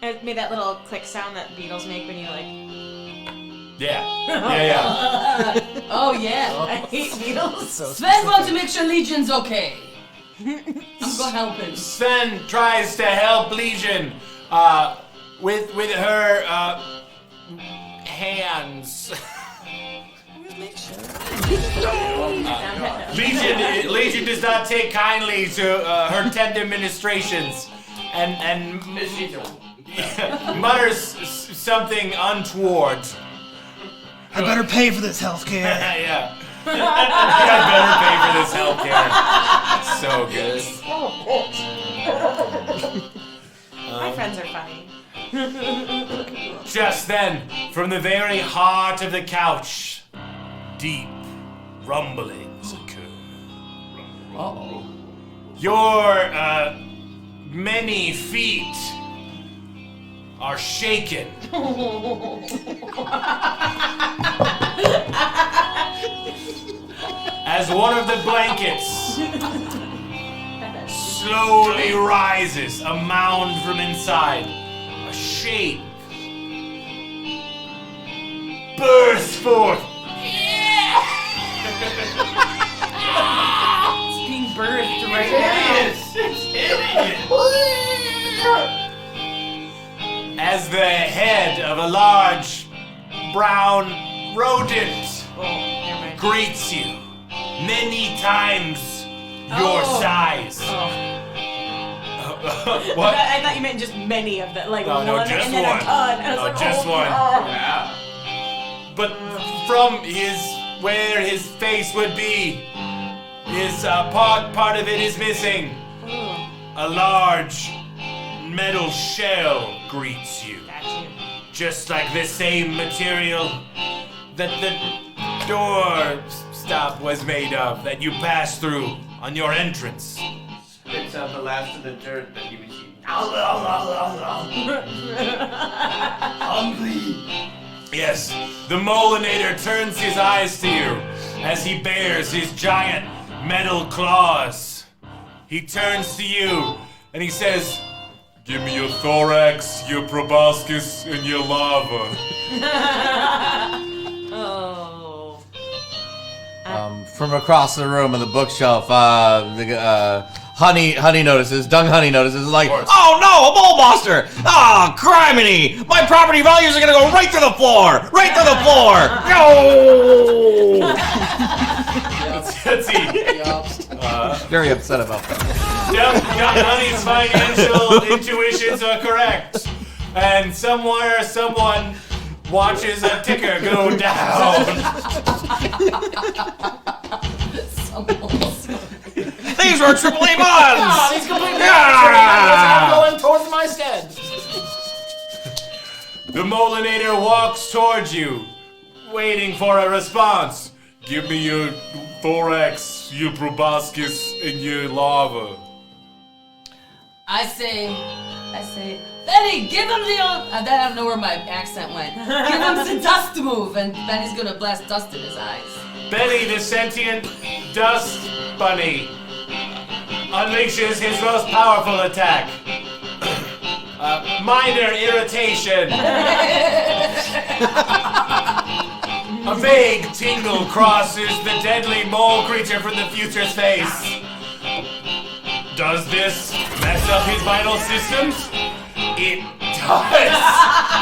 It made that little click sound that beetles make when you like. Yeah. Oh yeah! I hate beetles. Sven wants to make sure Legion's okay. I'm gonna help him. Sven tries to help Legion with her hands. Legion does not take kindly to her tender ministrations and mutters something untoward. I better pay for this healthcare. Yeah. I better pay for this healthcare. So good. My friends are funny. Just then, from the very heart of the couch, deep rumblings occur. Uh-oh. Your many feet are shaken. As one of the blankets slowly rises, a mound from inside, a shape bursts forth. It's being birthed right now. As the head of a large brown rodent greets you, many times your size. What? I thought you meant just many of them, like No, one just and then one. a ton. I was like, Just oh, one. oh. Yeah. But from where his face would be, part of it is missing. A large metal shell greets you. Got you. Just like the same material that the door stop was made of, that you passed through on your entrance. Spits out the last of the dirt that you received. Yes, the Molinator turns his eyes to you, as he bares his giant metal claws. He turns to you and he says, "Give me your thorax, your proboscis, and your lava." Oh. From across the room on the bookshelf, Honey notices, Dung Honey notices, like, "Oh no, a mole monster! Ah, criminy! My property values are gonna go right through the floor! Right through the floor! No!" Very upset about that. Dung Honey's financial intuitions are correct. And somewhere, someone watches a ticker go down. These were AAA bonds! Oh, he's completely I'm going towards my stead. The Molinator walks towards you, waiting for a response. "Give me your thorax, your proboscis, and your lava." I say, Benny, give him the old. I don't know where my accent went. Give him the dust move, and Benny's gonna blast dust in his eyes. Benny, the sentient dust bunny, unleashes his most powerful attack. Minor irritation. A vague tingle crosses the deadly mole creature from the future's face. Does this mess up his vital systems? It does.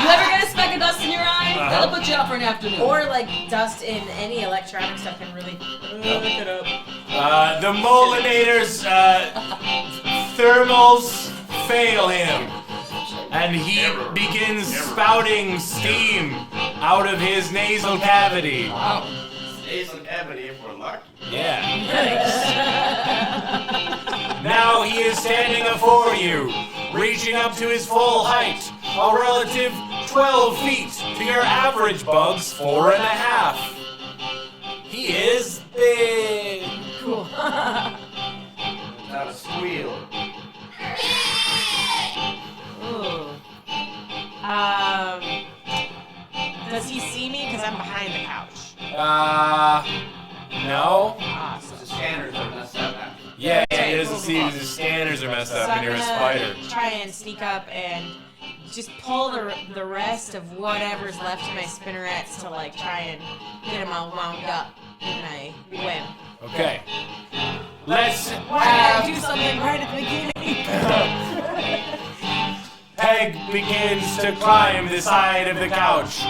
You ever get a speck of dust in your eye? That'll put you out for an afternoon. Or like dust in any electronic stuff can really fuck it up. The Molinator's thermals fail him, and he begins spouting steam out of his nasal cavity. Wow. Nasal cavity if we're lucky. Yeah. Now he is standing before you, reaching up to his full height, a relative 12 feet to your average bug's 4.5. He is big. Cool. Not a squeal. Ooh. Does he see me? Because I'm behind the couch. No. Awesome. The scanners are messed up now. Yeah, he doesn't see his scanners are messed up So and I'm you're a gonna spider. try and sneak up and just pull the rest of whatever's left of my spinnerets to like try and get them all wound up in my web. Okay. Let's Why did I do something right at the beginning? Peg begins to climb the side of the couch,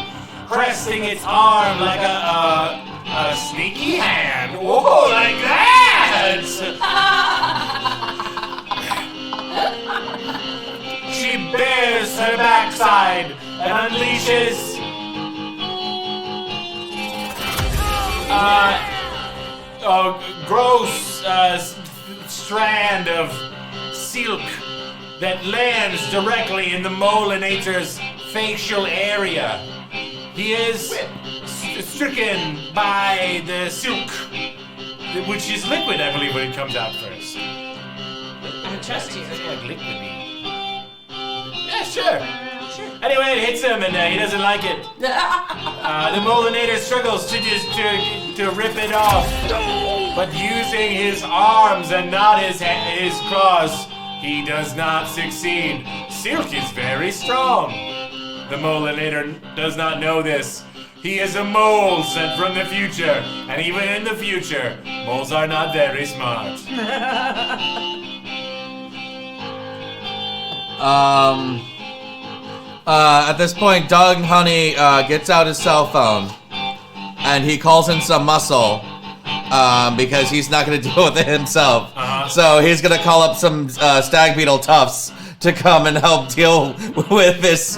cresting its arm like a sneaky hand. Whoa, like that! She bares her backside and unleashes a gross strand of silk that lands directly in the Molinator's facial area. He is stricken by the silk, which is liquid, I believe, when it comes out first. I trust you. It's like liquidy. Yeah, sure. Anyway, it hits him, and he doesn't like it. The Molinator struggles to rip it off, but using his arms and not his claws, he does not succeed. Silk is very strong. The Molinator does not know this. He is a mole sent from the future, and even in the future, moles are not very smart. At this point, Doug Honey gets out his cell phone, and he calls in some muscle, because he's not going to deal with it himself. So he's going to call up some stag beetle toughs to come and help deal with this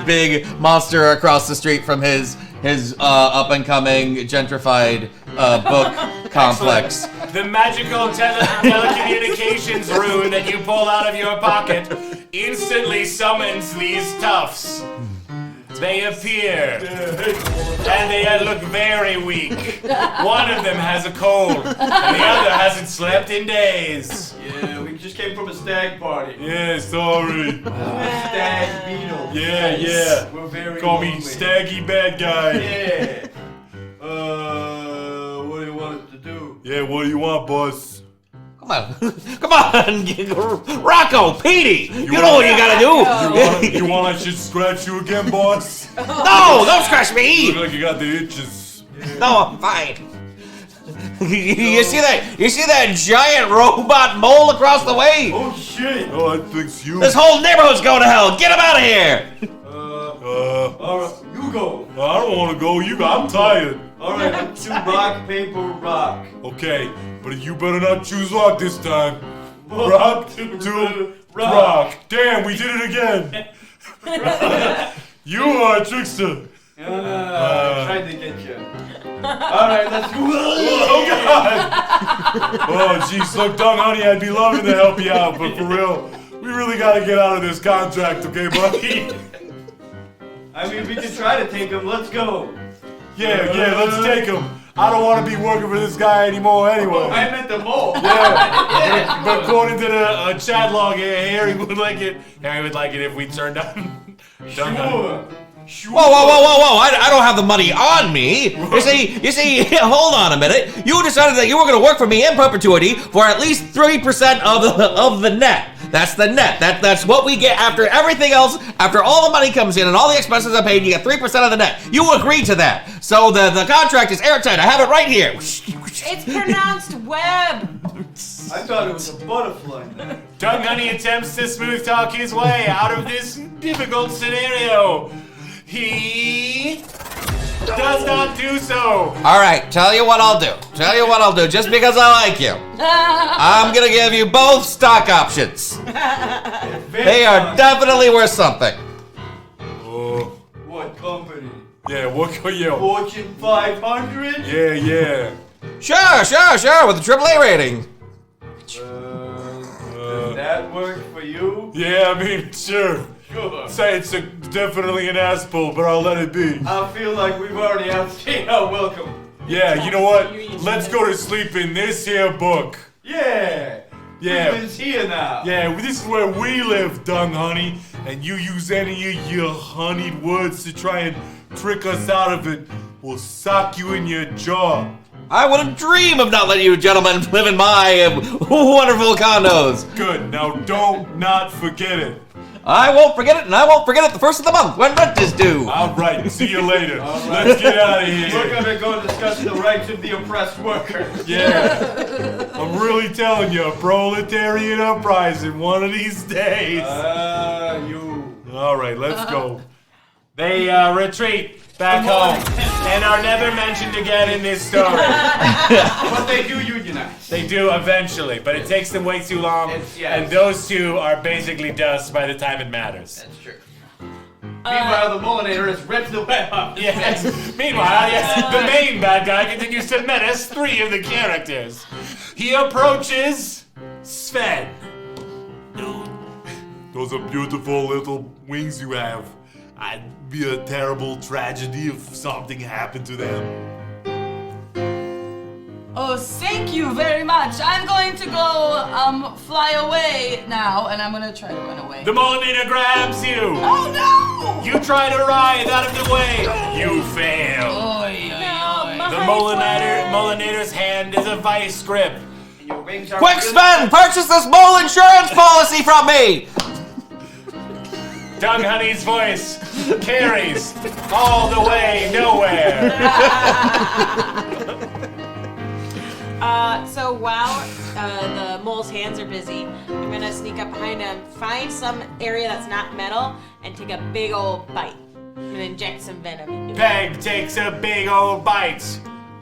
big monster across the street from his up and coming gentrified book complex. The magical telecommunications rune that you pull out of your pocket instantly summons these toughs. They appear, and they look very weak. One of them has a cold, and the other hasn't slept in days. Yeah, we just came from a stag party. Yeah, sorry. Stag beetle. Yeah. We're very Call me lonely. Staggy Bad Guy. Yeah. What do you want, boss? Come on. Come on. Rocco, Petey. You know what you gotta do. You want I should scratch you again, boss? No, don't scratch me. Look like you got the itches. No, I'm fine. You see that giant robot mole across the way? Oh shit! Oh, I think's you. This whole neighborhood's going to hell. Get him out of here. Alright, you go. I don't want to go. I'm tired. Alright, let's do rock, paper, rock. Okay, but you better not choose rock this time. Rock, to rock. Damn, we did it again. You are a trickster. I tried to get you. Alright, let's go. Oh, God. Oh, jeez, look, Dung Honey, I'd be loving to help you out, but for real, we really got to get out of this contract, okay, buddy? I mean, we can try to take him. Let's go. Yeah, let's take him. I don't want to be working for this guy anymore anyway. I meant the mole. Yeah, but according to the chat log, Harry would like it. Harry would like it if we turned on. Sure. Whoa! I don't have the money on me. You see, hold on a minute. You decided that you were going to work for me in perpetuity for at least 3% of the net. That's the net. That's what we get after everything else. After all the money comes in and all the expenses are paid, you get 3% of the net. You agreed to that. So the contract is airtight. I have it right here. It's pronounced web. I thought it was a butterfly. Dung Honey attempts to smooth talk his way out of this difficult scenario. He does not do so. All right, tell you what I'll do. Just because I like you, I'm gonna give you both stock options. They are definitely worth something. What company? Yeah, what? Yeah. Fortune 500? Yeah. Sure, with a AAA rating. Does that work for you? Yeah, I mean, sure. Sure. Say it's definitely an ass pull, but I'll let it be. I feel like we've already outstayed our welcome. Yeah, you know what? Let's go to sleep in this here book. Yeah. Who's here now? Yeah, this is where we live, Dung Honey. And you use any of your honeyed words to try and trick us out of it, we'll sock you in your jaw. I wouldn't dream of not letting you gentlemen live in my wonderful condos. Good, now don't not forget it. I won't forget it, and I won't forget it the first of the month when rent is due. All right, see you later. Let's get out of here. We're gonna go discuss the rights of the oppressed worker. Yeah, I'm really telling you, a proletarian uprising one of these days. You. All right, let's go. They retreat back home and are never mentioned again in this story. But they do unionize. They do eventually, but it takes them way too long. Yes. And those two are basically dust by the time it matters. That's true. Meanwhile, the Molinator has ripped the web up. Yes. Meanwhile, the main bad guy continues to menace 3 of the characters. He approaches Sven. Dude, those are beautiful little wings you have. I'd be a terrible tragedy if something happened to them. Oh, thank you very much. I'm going to go fly away now, and I'm gonna try to run away. The Molinator grabs you. Oh no! You try to writhe out of the way. You fail. The Molinator's hand is a vice grip. Your wings are Quick, Sven, purchase this mole insurance policy from me! Dung Honey's voice carries all the way nowhere. So while the mole's hands are busy, I'm gonna sneak up behind him, find some area that's not metal, and take a big old bite. I'm gonna inject some venom into it. Peg takes a big old bite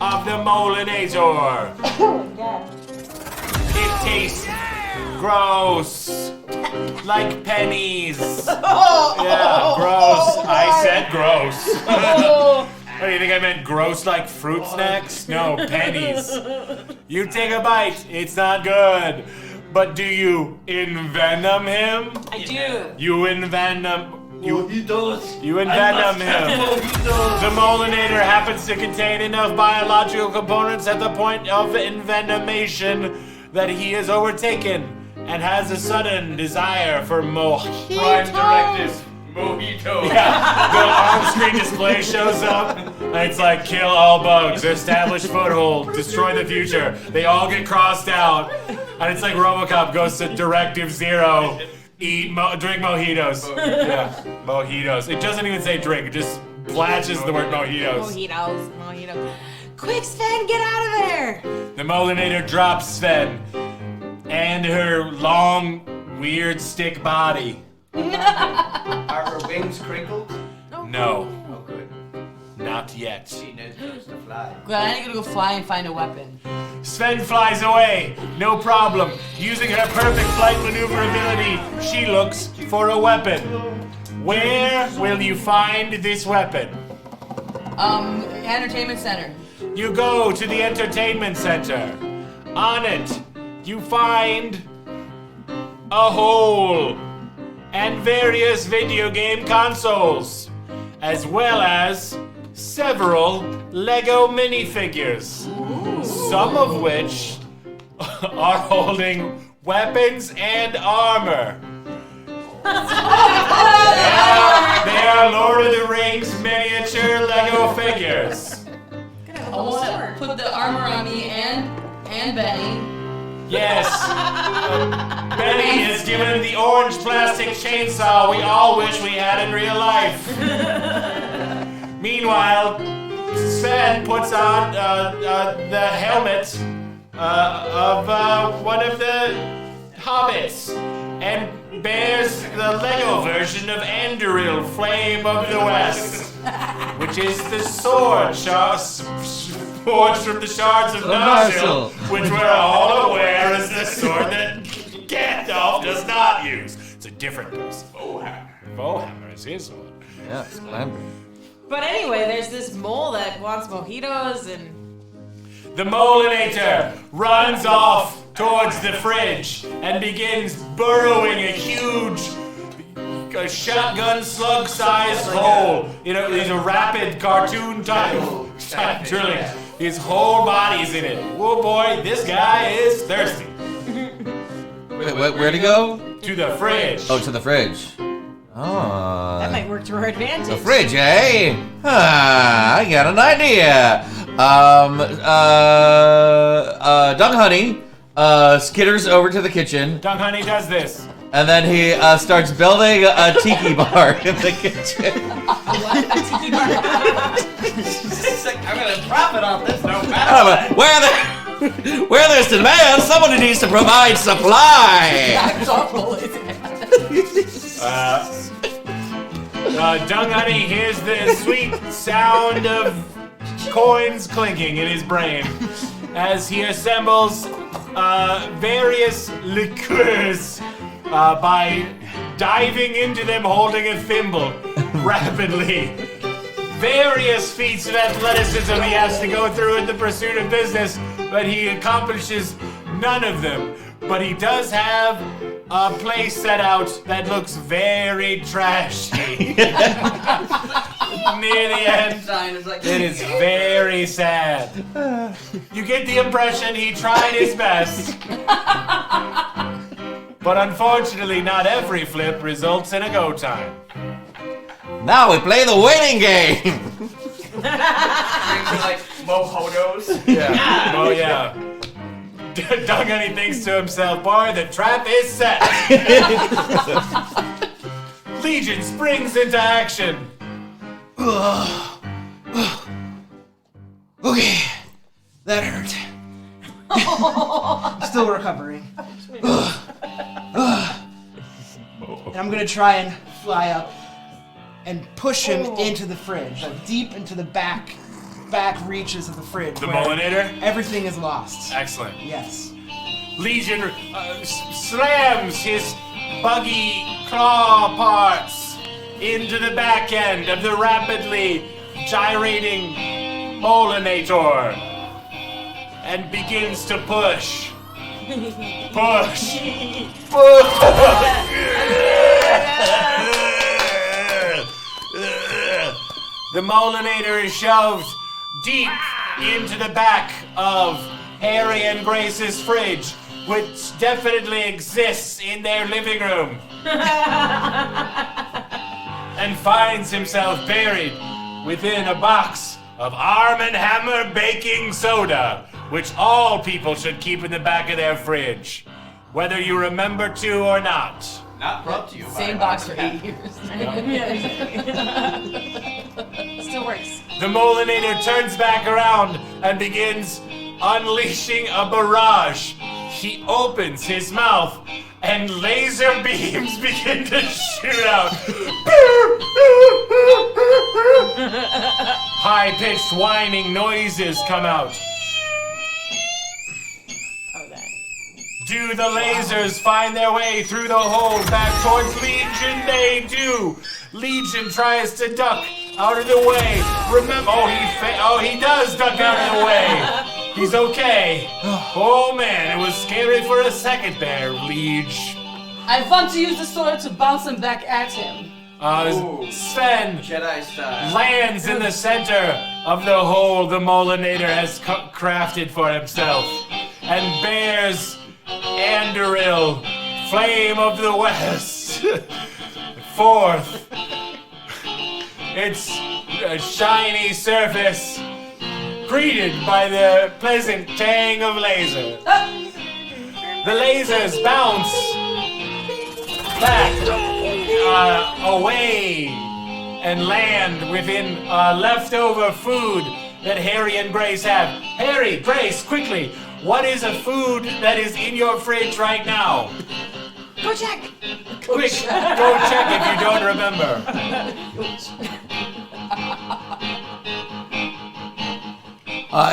of the Molinator. It tastes gross. Like pennies. Yeah, gross. I said gross. What do you think I meant? Gross like fruit snacks? No, pennies. You take a bite. It's not good. But do you envenom him? I do. You envenom. He does. You envenom him. The Molinator happens to contain enough biological components at the point of envenomation that he is overtaken and has a sudden desire for Prime directive. Mojito. Yeah, the on-screen display shows up, and it's like, kill all bugs, establish foothold, destroy the future. They all get crossed out, and it's like RoboCop goes to Directive Zero, drink mojitos. Yeah, mojitos. It doesn't even say drink, it just flashes the word mojitos. Mojitos. Quick, Sven, get out of there! The Molinator drops Sven, and her long, weird stick body. Are her wings crinkled? No, Oh, good. not yet. She knows to fly. Glad I need to go fly and find a weapon. Sven flies away, no problem. Using her perfect flight maneuverability, she looks for a weapon. Where will you find this weapon? Entertainment center. You go to the entertainment center. On it, you find a hole and various video game consoles, as well as several Lego minifigures, some of which are holding weapons and armor. They are Lord of the Rings miniature Lego figures. I want to put the armor on me and Benny. Yes. Benny is given the orange plastic chainsaw we all wish we had in real life. Meanwhile, Sven puts on the helmet of one of the hobbits and bears the Lego version of Anduril, Flame of the West, which is the sword forged from the shards of Narsil, which we're all aware is the sword that Gandalf does not use. It's a different person. Bowhammer is his sword. Yeah, splendid. But anyway, there's this mole that wants mojitos and... The Molinator runs off towards the fridge and begins burrowing a huge shotgun slug-sized hole. You know, he's a rapid cartoon type drilling. His whole body's in it. Oh boy, this guy is thirsty. Wait, where'd he go? To the fridge. Oh, to the fridge. Oh. That might work to our advantage. The fridge, eh? I got an idea. Dung Honey skitters over to the kitchen, Dung Honey does this. and then he starts building a tiki bar in the kitchen. It's like, I'm gonna profit off this no matter what. Where there's demand, somebody needs to provide supply. Dung Honey hears the sweet sound of coins clinking in his brain as he assembles various liqueurs by diving into them holding a thimble rapidly. Various feats of athleticism he has to go through in the pursuit of business, but he accomplishes none of them. But he does have a place set out that looks very trashy. Near the end, it is very sad. You get the impression he tried his best. But unfortunately, not every flip results in a go time. Now we play the waiting game. Drinks are like mojitos. Yeah. Oh, yeah. Dung Honey thinks to himself, boy, the trap is set. Legion springs into action. Okay, that hurt. Still recovering. And I'm gonna try and fly up and push him into the fridge, like deep into the back reaches of the fridge. The where Molinator? Everything is lost. Excellent. Yes. Legion slams his buggy claw parts into the back end of the rapidly gyrating Molinator and begins to push. Push. The Molinator is shoved deep into the back of Harry and Grace's fridge, which definitely exists in their living room. and finds himself buried within a box of Arm & Hammer baking soda, which all people should keep in the back of their fridge, whether you remember to or not. Not brought to you by Same box for 8 years. Still works. The Molinator turns back around and begins unleashing a barrage. He opens his mouth and laser beams begin to shoot out. High-pitched whining noises come out. Oh, that. Do the lasers find their way through the hole back towards Legion? They do. Legion tries to duck out of the way. Remember, he does duck out of the way. He's okay. Oh man, it was scary for a second there, Liege. I want to use the sword to bounce him back at him. Sven Jedi style. lands in the center of the hole the Molinator has crafted for himself and bears Andoril, Flame of the West, forth. Its shiny surface greeted by the pleasant tang of laser. The lasers bounce back away and land within leftover food that Harry and Grace have. Harry, Grace, quickly, what is a food that is in your fridge right now? Go check. Quick, go check if you don't remember.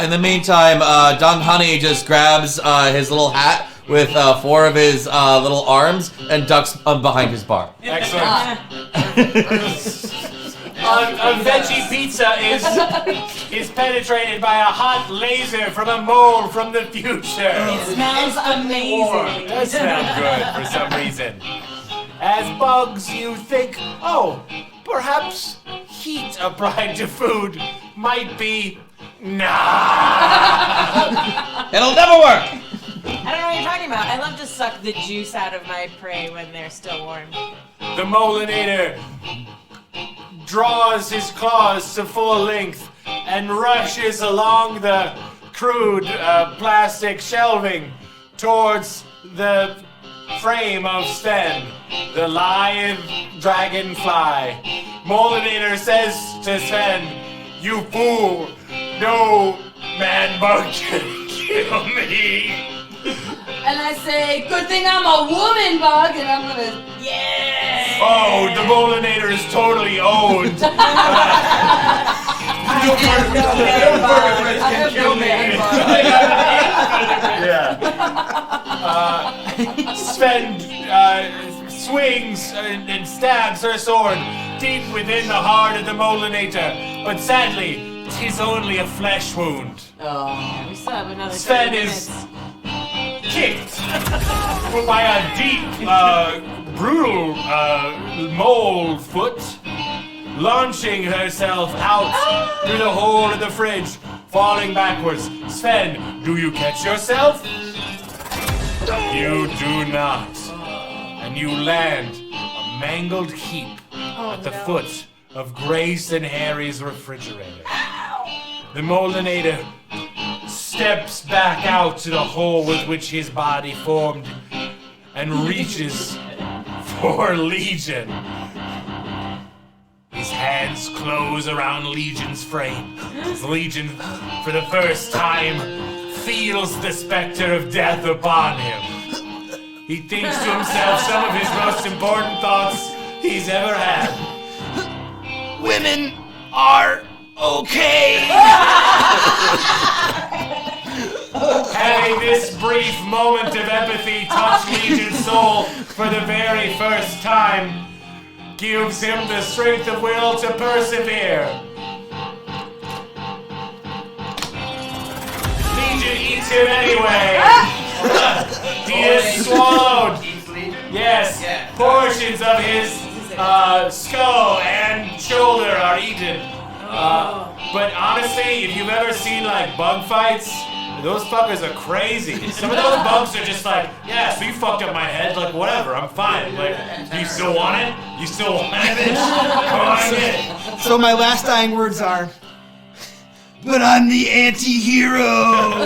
In the meantime, Dung Honey just grabs his little hat with 4 of his little arms and ducks behind his bar. Excellent. A veggie pizza is penetrated by a hot laser from a mole from the future. It smells amazing. It does smell good for some reason. As bugs, you think, oh, perhaps heat applied to food might be. Nah. It'll never work. I don't know what you're talking about. I love to suck the juice out of my prey when they're still warm. The Molinator draws his claws to full length and rushes along the crude plastic shelving towards the frame of Sven, the live dragonfly. Molinator says to Sven, "You fool! No man bug can kill me!" And I say, good thing I'm a woman bug, and I'm gonna, yeah. Oh, the Molinator is totally owned. Sven swings and stabs her sword deep within the heart of the Molinator, but sadly, 'tis only a flesh wound. Oh. We still have another Sven 30 is minutes. kicked by a deep, brutal mole foot, launching herself out through the hole in the fridge, falling backwards. Sven, do you catch yourself? You do not. And you land a mangled heap at the foot of Grace and Harry's refrigerator. The Molinator steps back out to the hole with which his body formed and reaches for Legion. His hands close around Legion's frame. Legion, for the first time, feels the specter of death upon him. He thinks to himself some of his most important thoughts he's ever had. Women are okay. Having this brief moment of empathy touch Legion's soul for the very first time gives him the strength of will to persevere. Legion eats him anyway. He is swallowed. Yes, portions of his skull and shoulder are eaten. But honestly, if you've ever seen like bug fights, Those fuckers are crazy. Some of those bugs are just like, yeah, so you fucked up my head, like whatever, I'm fine. Like, you still want it? You still want it, bitch? Come on, get it. So my last dying words are, but I'm the anti-hero.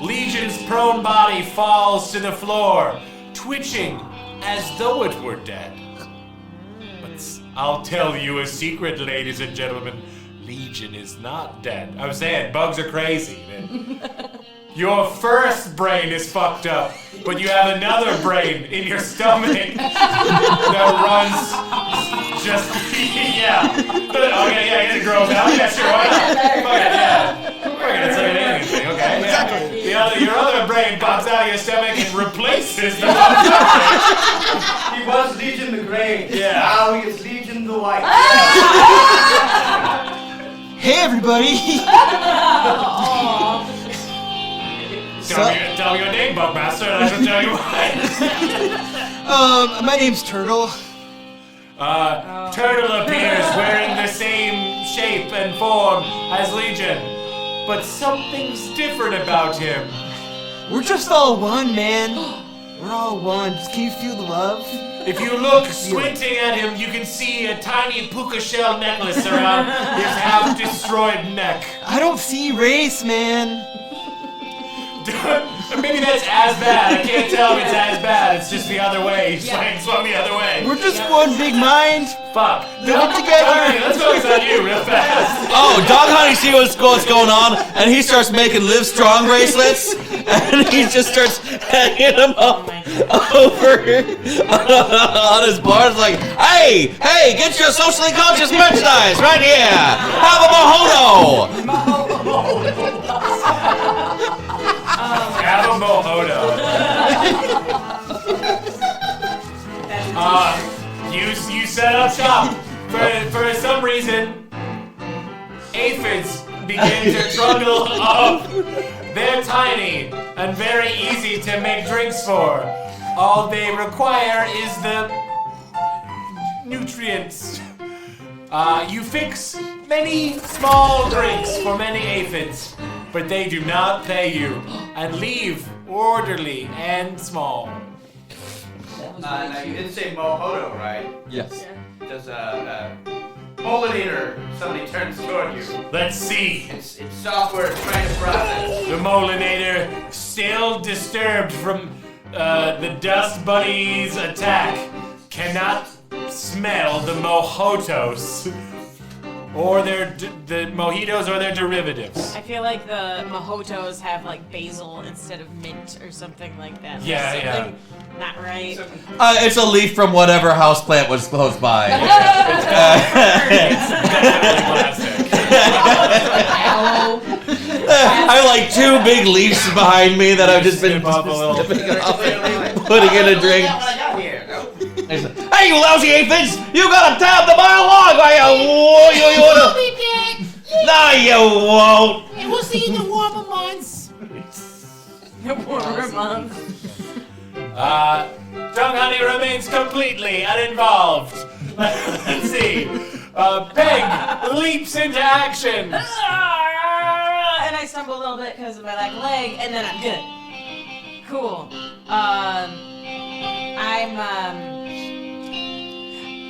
Legion's prone body falls to the floor, twitching as though it were dead. But I'll tell you a secret, ladies and gentlemen. Legion is not dead. I was saying, bugs are crazy, man. Your first brain is fucked up, but you have another brain in your stomach that runs just, yeah. Okay, yeah, it grows out. Yeah, sure, why not? Fuck it, yeah. We're gonna say anything, okay? Yeah. Your other brain pops out of your stomach and replaces the bug's brain. He was Legion the Grey. Yeah. Now he is Legion the White. Hey everybody. Tell me your name, Bugmaster, and I shall tell you why. My name's Turtle. Turtle appears wearing the same shape and form as Legion, but something's different about him. We're just all one, man. We're all one. Just can you feel the love? If you look squinting at him, you can see a tiny puka shell necklace around his half-destroyed neck. I don't see race, man. Maybe that's as bad. I can't tell if it's as bad. It's just the other way. He's swung the other way. We're just one big mind. Fuck. Live together. Let's focus on you real fast. Oh, Dog Honey sees what's going on, and he starts making Live Strong bracelets, and he just starts hanging them up over on his bar. It's like, hey, get your socially conscious merchandise right here. Have a mojito. Have a mojito. You set up shop. For some reason, aphids begin to trundle up. They're tiny and very easy to make drinks for. All they require is the nutrients. You fix many small drinks for many aphids, but they do not pay you and leave orderly and small. Now you did say mojito, right? Yes. Does a molinator somebody turns toward you? Let's see. It's software trying to process. The molinator, still disturbed from the dust buddy's attack, cannot smell the mojitos or the mojitos or their derivatives. I feel like the mojitos have like basil instead of mint or something like that. Yeah. Something not right. It's a leaf from whatever houseplant was close by. It's definitely plastic. I have like 2 big leaves behind me that I've just been Up a little. snipping off, putting in a drink. What I got here. No. Hey, you lousy aphids! You got a tab to buy a log! You wanna? No, you won't. And we'll see you in the warmer months. The warmer month. Tongue Honey remains completely uninvolved. Let's see. Peg leaps into action. And I stumble a little bit because of my lack of leg, and then I'm good. Cool.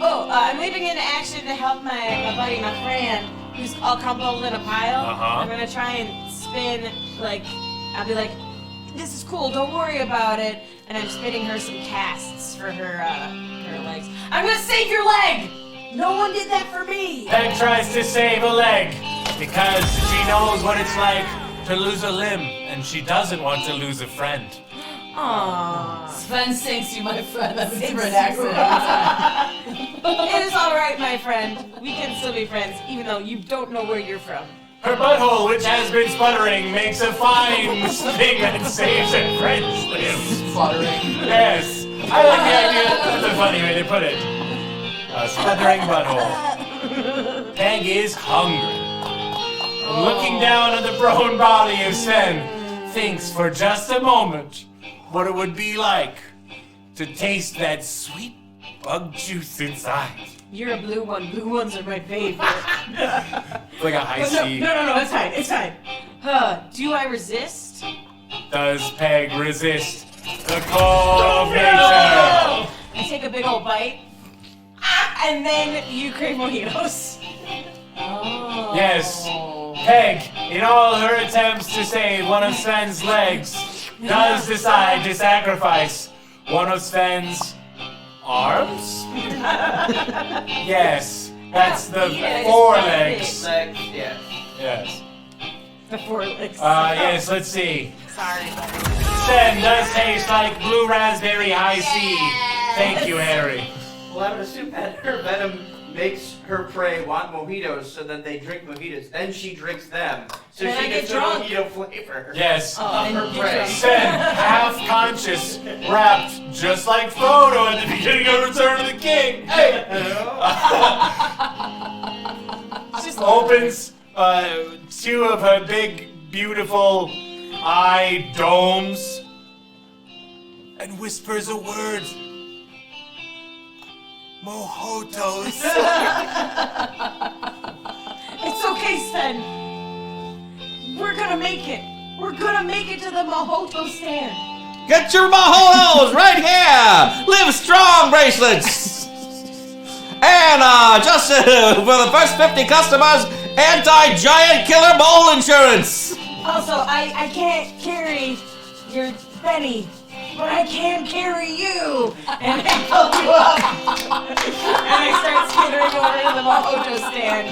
I'm leaping into action to help my buddy, my friend, who's all crumpled in a pile. I'm gonna try and spin, I'll be like, this is cool, don't worry about it. And I'm spinning her some casts for her legs. I'm gonna save your leg! No one did that for me! Peg tries to save a leg because she knows what it's like to lose a limb, and she doesn't want to lose a friend. Aww. Sven sinks you, my friend. That's a different accent. It is alright, my friend. We can still be friends, even though you don't know where you're from. Her butthole, which has been sputtering, makes a fine thing that saves a friend's limb. Sputtering. Yes, I like the idea. That's a funny way to put it. A sputtering butthole. Peg is hungry. Looking down at the prone body of Sven, thinks for just a moment what it would be like to taste that sweet bug juice inside. You're a blue one. Blue ones are my favorite. It's like a high No, C. no, it's fine. It's fine. Do I resist? Does Peg resist the call of nature? I take a big old bite. And then you crave mojitos. Oh. Yes. Peg, in all her attempts to save one of Sven's legs, does decide to sacrifice one of Sven's arms? Yes. That's the forelegs. Legs, yes. Yes. The forelegs. Yes, let's see. Sorry. Sven does taste like blue raspberry high C. Thank you, Harry. Well, I would assume that her venom makes her prey want mojitos so that they drink mojitos. Then she drinks them. So And she I gets get the drunk. mojito flavor Yes. of her prey. Sven, half conscious, wrapped just like Frodo at the beginning of Return of the King. Hey! Opens two of her big, beautiful eye domes and whispers a word. Mojitos. It's okay, Sven. We're gonna make it. We're gonna make it to the mojito stand. Get your mojitos right here! Live strong bracelets! And just for the first 50 customers, anti-giant killer mole insurance! Also, I can't carry your Benny, but I can carry you. And I pull you up. And I start skittering over to the mojito stand.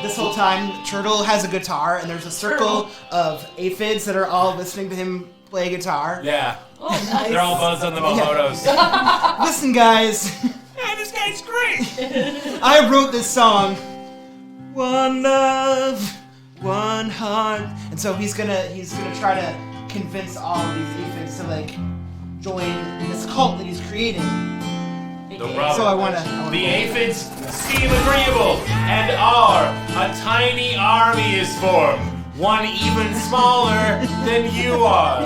This whole time, Turtle has a guitar, and there's a circle of aphids that are all listening to him play guitar. Yeah. Oh, nice. They're all buzzed on the mojitos. Listen, guys, Hey, this guy's great! I wrote this song. One love, one heart, and so he's gonna try to convince all of these aphids to like join this cult that he's creating. No problem. So I wanna The aphids seem agreeable and are. A tiny army is formed. One even smaller than you are.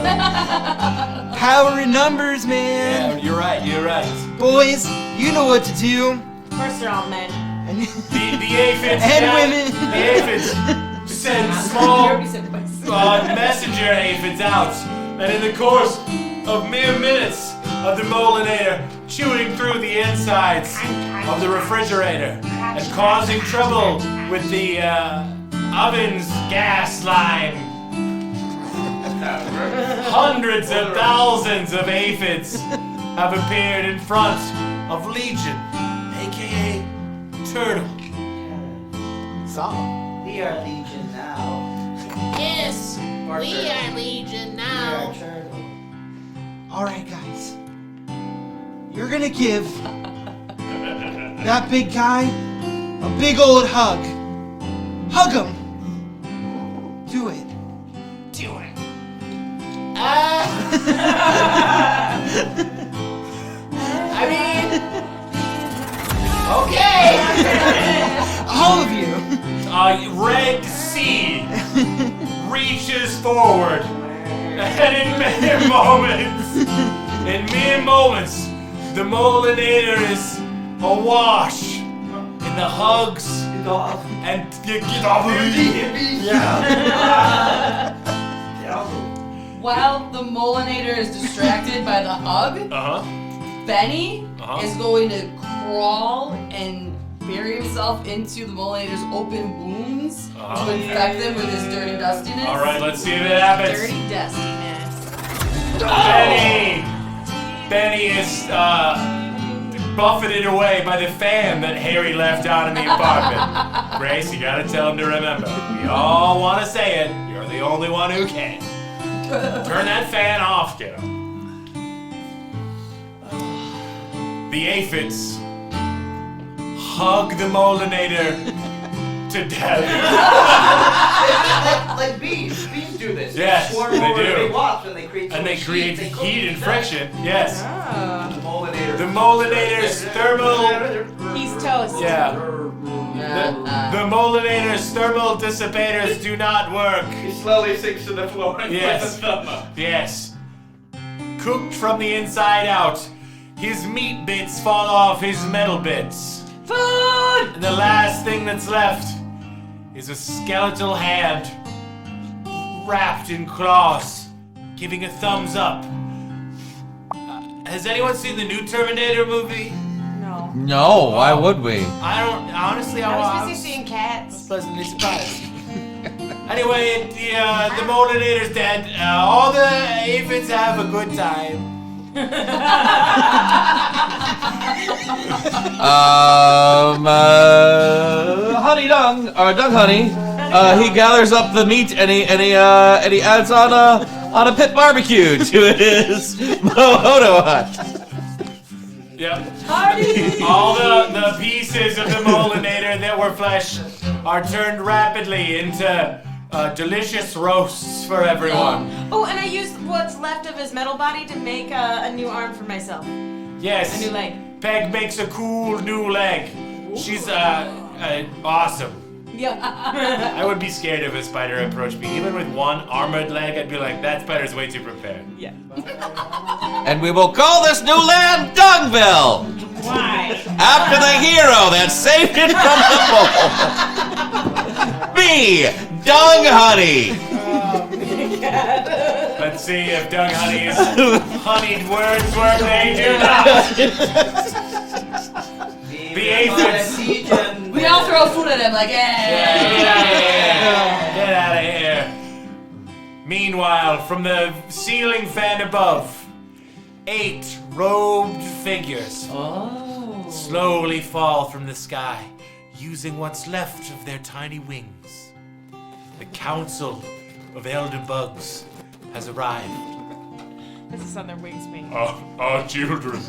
power in numbers, man. Yeah, you're right. Boys, you know what to do. Of course, they're all men. And The aphids And send- women. The aphids send small messenger aphids out, and in the course of mere minutes of the molinator chewing through the insides of the refrigerator and causing trouble with the oven's gas line. Hundreds of thousands of aphids have appeared in front of Legion, aka Turtle. song. We are Legion now. Yes, Or we Turtle. are Legion We are now. Turtle. All right, guys. You're gonna give that big guy a big old hug. Hug him. Do it. Do it. I mean, okay. All of you. Red Sea reaches forward, and in mere moments, the molinator is awash in the hugs and you get off of me. Yeah. While the molinator is distracted by the hug, Benny is going to crawl and bury himself into the molinator's open wounds to infect them with his dirty dustiness. All right, let's see if it happens. Dirty dustiness. Benny is buffeted away by the fan that Harry left out in the apartment. Grace, you gotta tell him to remember. We all want to say it. You're the only one who can. Turn that fan off, kiddo. The aphids hug the molinator to death. like bees. Bees do this. Yes, Swarm they over do. big wasps and they create And they so create much heat and friction. Yes. The molinator. The molinator's thermal. He's toast. Yeah. The molinator's thermal dissipators do not work. He slowly sinks to the floor and Yes. puts his thumb up. Yes. Cooked from the inside out, his meat bits fall off his metal bits. Food! And the last thing that's left is a skeletal hand wrapped in claws, giving a thumbs up. Has anyone seen the new Terminator movie? No. No, why would we? I don't, honestly, I was I busy seeing cats. pleasantly surprised. Anyway, the Molinator's dead. All the aphids have a good time. Honey Dung, or Dung Honey, he gathers up the meat and he adds on a pit barbecue to his Mohoto hut. Yep. All the pieces of the Molinator that were flesh are turned rapidly into delicious roasts for everyone. Oh, and I used what's left of his metal body to make a new arm for myself. Yes. A new leg. Peg makes a cool new leg. She's awesome. Yeah. I would be scared if a spider approached me. Even with one armored leg, I'd be like, that spider's way too prepared. Yeah. And we will call this new land Dungville. Why? After the hero that saved it from the mole. Me, Dung Honey. Let's see if Dung Honey's honeyed words work. They do not. The aphids. We all throw food at him like, Get out of here. Meanwhile, from the ceiling fan above, 8 robed figures slowly fall from the sky, using what's left of their tiny wings. The Council of Elder Bugs has arrived. This is on their wings, me. Our children.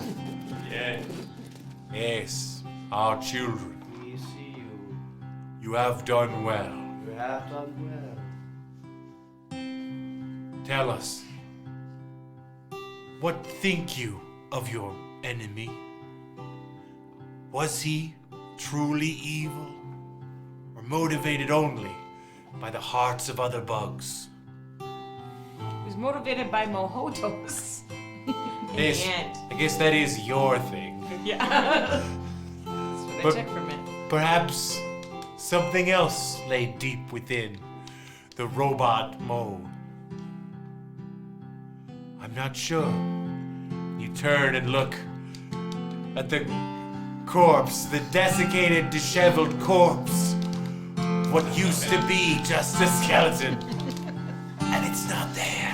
Yes, our children. We see you. You have done well. You have done well. Tell us, what think you of your enemy? Was he truly evil, or motivated only by the hearts of other bugs? He was motivated by mohotos. Yes, I guess that is your thing. Yeah. That's what I But- took from it. Perhaps something else lay deep within the robot mode. I'm not sure. You turn and look at the corpse, the desiccated, disheveled corpse. What used to be just a skeleton. And it's not there.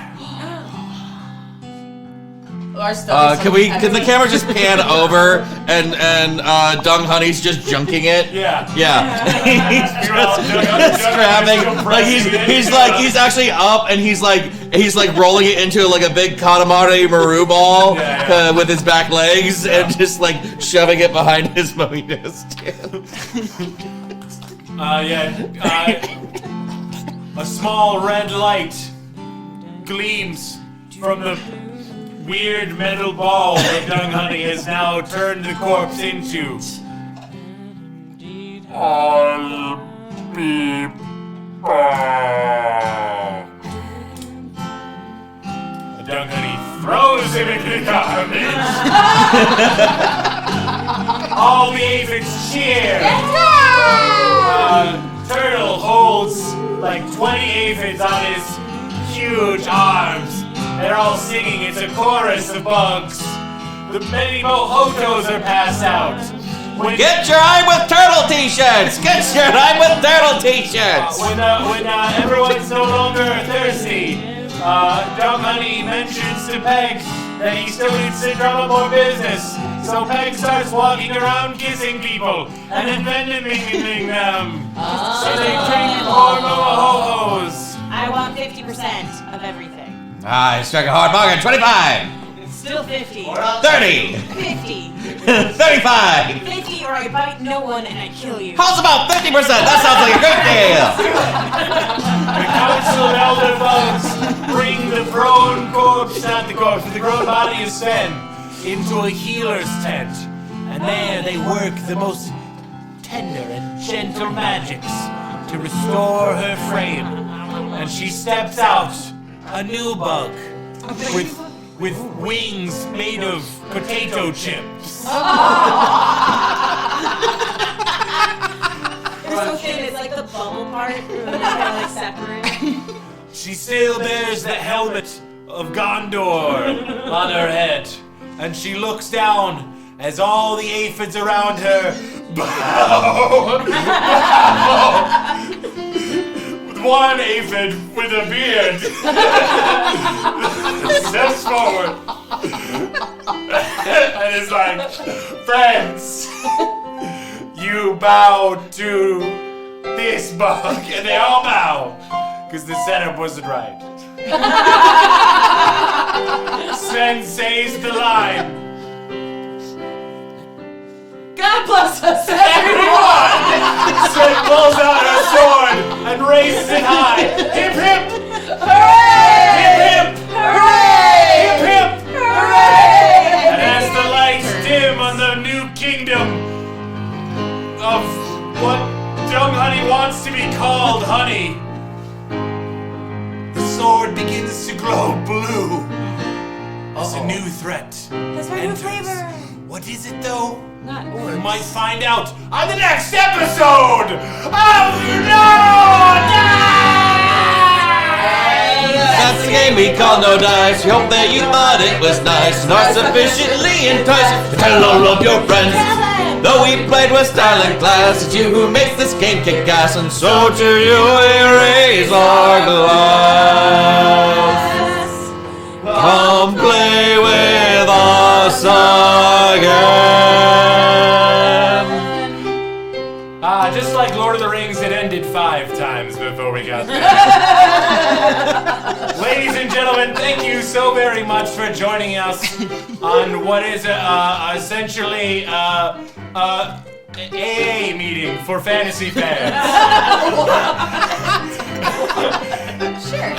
our stuff. Can the camera just pan over and Dung Honey's just junking it? Yeah. Yeah. He's strapping, like he's actually up and he's like rolling it into like a big Katamari Maru ball with his back legs and just like shoving it behind his Mohindo stand. A small red light gleams from the weird metal ball that Dung Honey has now turned the corpse into. I'll be back. Dung Honey throws him into the garbage. All the aphids cheer. Turtle holds like 20 aphids on his huge arms. They're all singing. It's a chorus of bugs. The many mohotos are passed out. Get your I'm with Turtle t-shirts! Get your I'm with Turtle t-shirts! When everyone's no longer thirsty, Dung Honey mentions to Peg that he still needs to drum up more business. So Peg starts walking around kissing people and then vending them. So they drink more mohohos. I want 50% of everything. I strike a hard bargain. 25, Still 50. 30, 50. 35. 50 or I bite no one and I kill you. How's about 50%? That sounds like a great deal. The Council of Elder Bugs bring the prone corpse, not the corpse, but the grown body of Sven, into a healer's tent. And there they work the most tender and gentle magics to restore her frame. And she steps out, a new bug, with with wings made of potato chips. They're so thin, it's like the bubble part, and they're kind of like separate. She still bears the helmet of Gondor on her head, and she looks down as all the aphids around her bow. One aphid with a beard steps forward and is like, friends, you bow to this bug, and they all bow because the setup wasn't right. Sven says the line. God bless us, Everyone! Sven pulls out her sword and raises it high. Hip hip! Hooray! Hip hip! Hooray! Hip hip! Hooray! And as the lights dim on the new kingdom of what Dumb Honey wants to be called honey, the sword begins to glow blue as a new threat That's my new enters. flavor. What is it though? Not You might find out on the next episode of That's the game we call No Dice. We hope that you thought it was nice, not sufficiently enticing to tell all of your friends. Though we played with style and class, it's you who makes this game kick ass, and so to you we raise our glass. Come play with us again. Just like Lord of the Rings, it ended 5 times before we got there. Ladies and gentlemen, thank you so very much for joining us on what is essentially AA meeting for fantasy fans. Sure.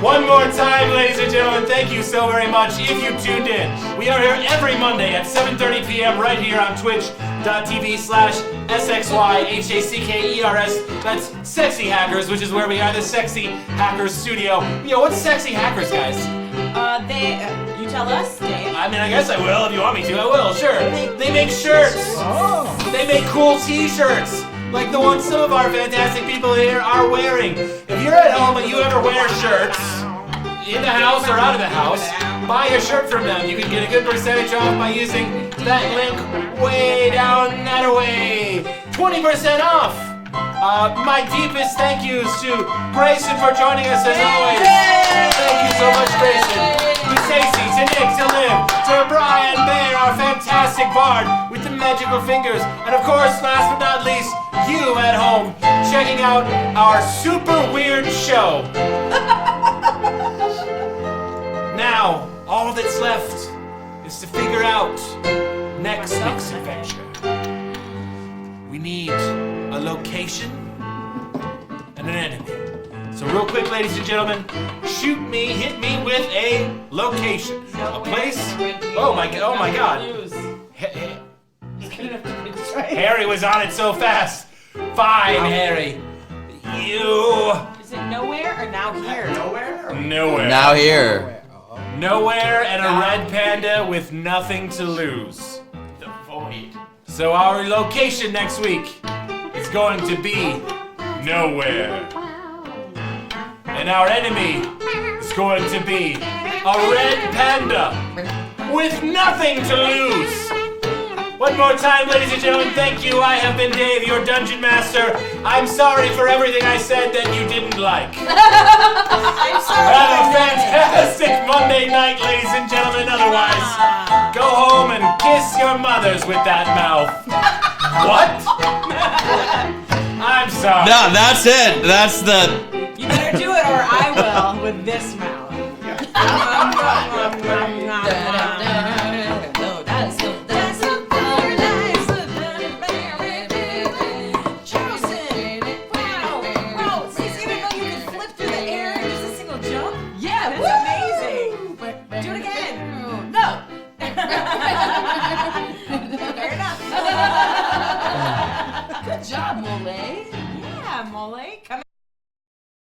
One more time, ladies and gentlemen, thank you so very much if you tuned in. We are here every Monday at 7:30 p.m. right here on twitch.tv/SXYHACKERS. That's Sexy Hackers, which is where we are, the Sexy Hackers Studio. Yo, what's Sexy Hackers, guys? You tell us, Dave. I mean, I guess I will. If you want me to, I will, sure. They make shirts. They make cool t-shirts. Like the ones some of our fantastic people here are wearing. If you're at home and you ever wear shirts, in the house or out of the house, buy a shirt from them. You can get a good percentage off by using that link way down that way. 20% off. My deepest thank yous to Greyson for joining us as always. Thank you so much, Greyson. To Stacy, to Nick, to Liv, to Brian Bear, our fantastic bard with the magical fingers, and of course, last but not least, you at home checking out our super weird show. Now, all that's left is to figure out next week's adventure. We need a location and an enemy. So real quick, ladies and gentlemen, hit me with a location. A place. Oh my god. Harry was on it so fast. Fine, Harry. You. Is it nowhere or now here? Nowhere? Nowhere. Now here. Nowhere and a red panda with nothing to lose. The void. So our location next week is going to be nowhere. And our enemy is going to be a red panda with nothing to lose. One more time, ladies and gentlemen, thank you. I have been Dave, your dungeon master. I'm sorry for everything I said that you didn't like. I'm sorry. Have a fantastic Monday night, ladies and gentlemen. Otherwise, go home and kiss your mothers with that mouth. What? I'm sorry. No, that's it. That's the... You better do it or I will with this mouth.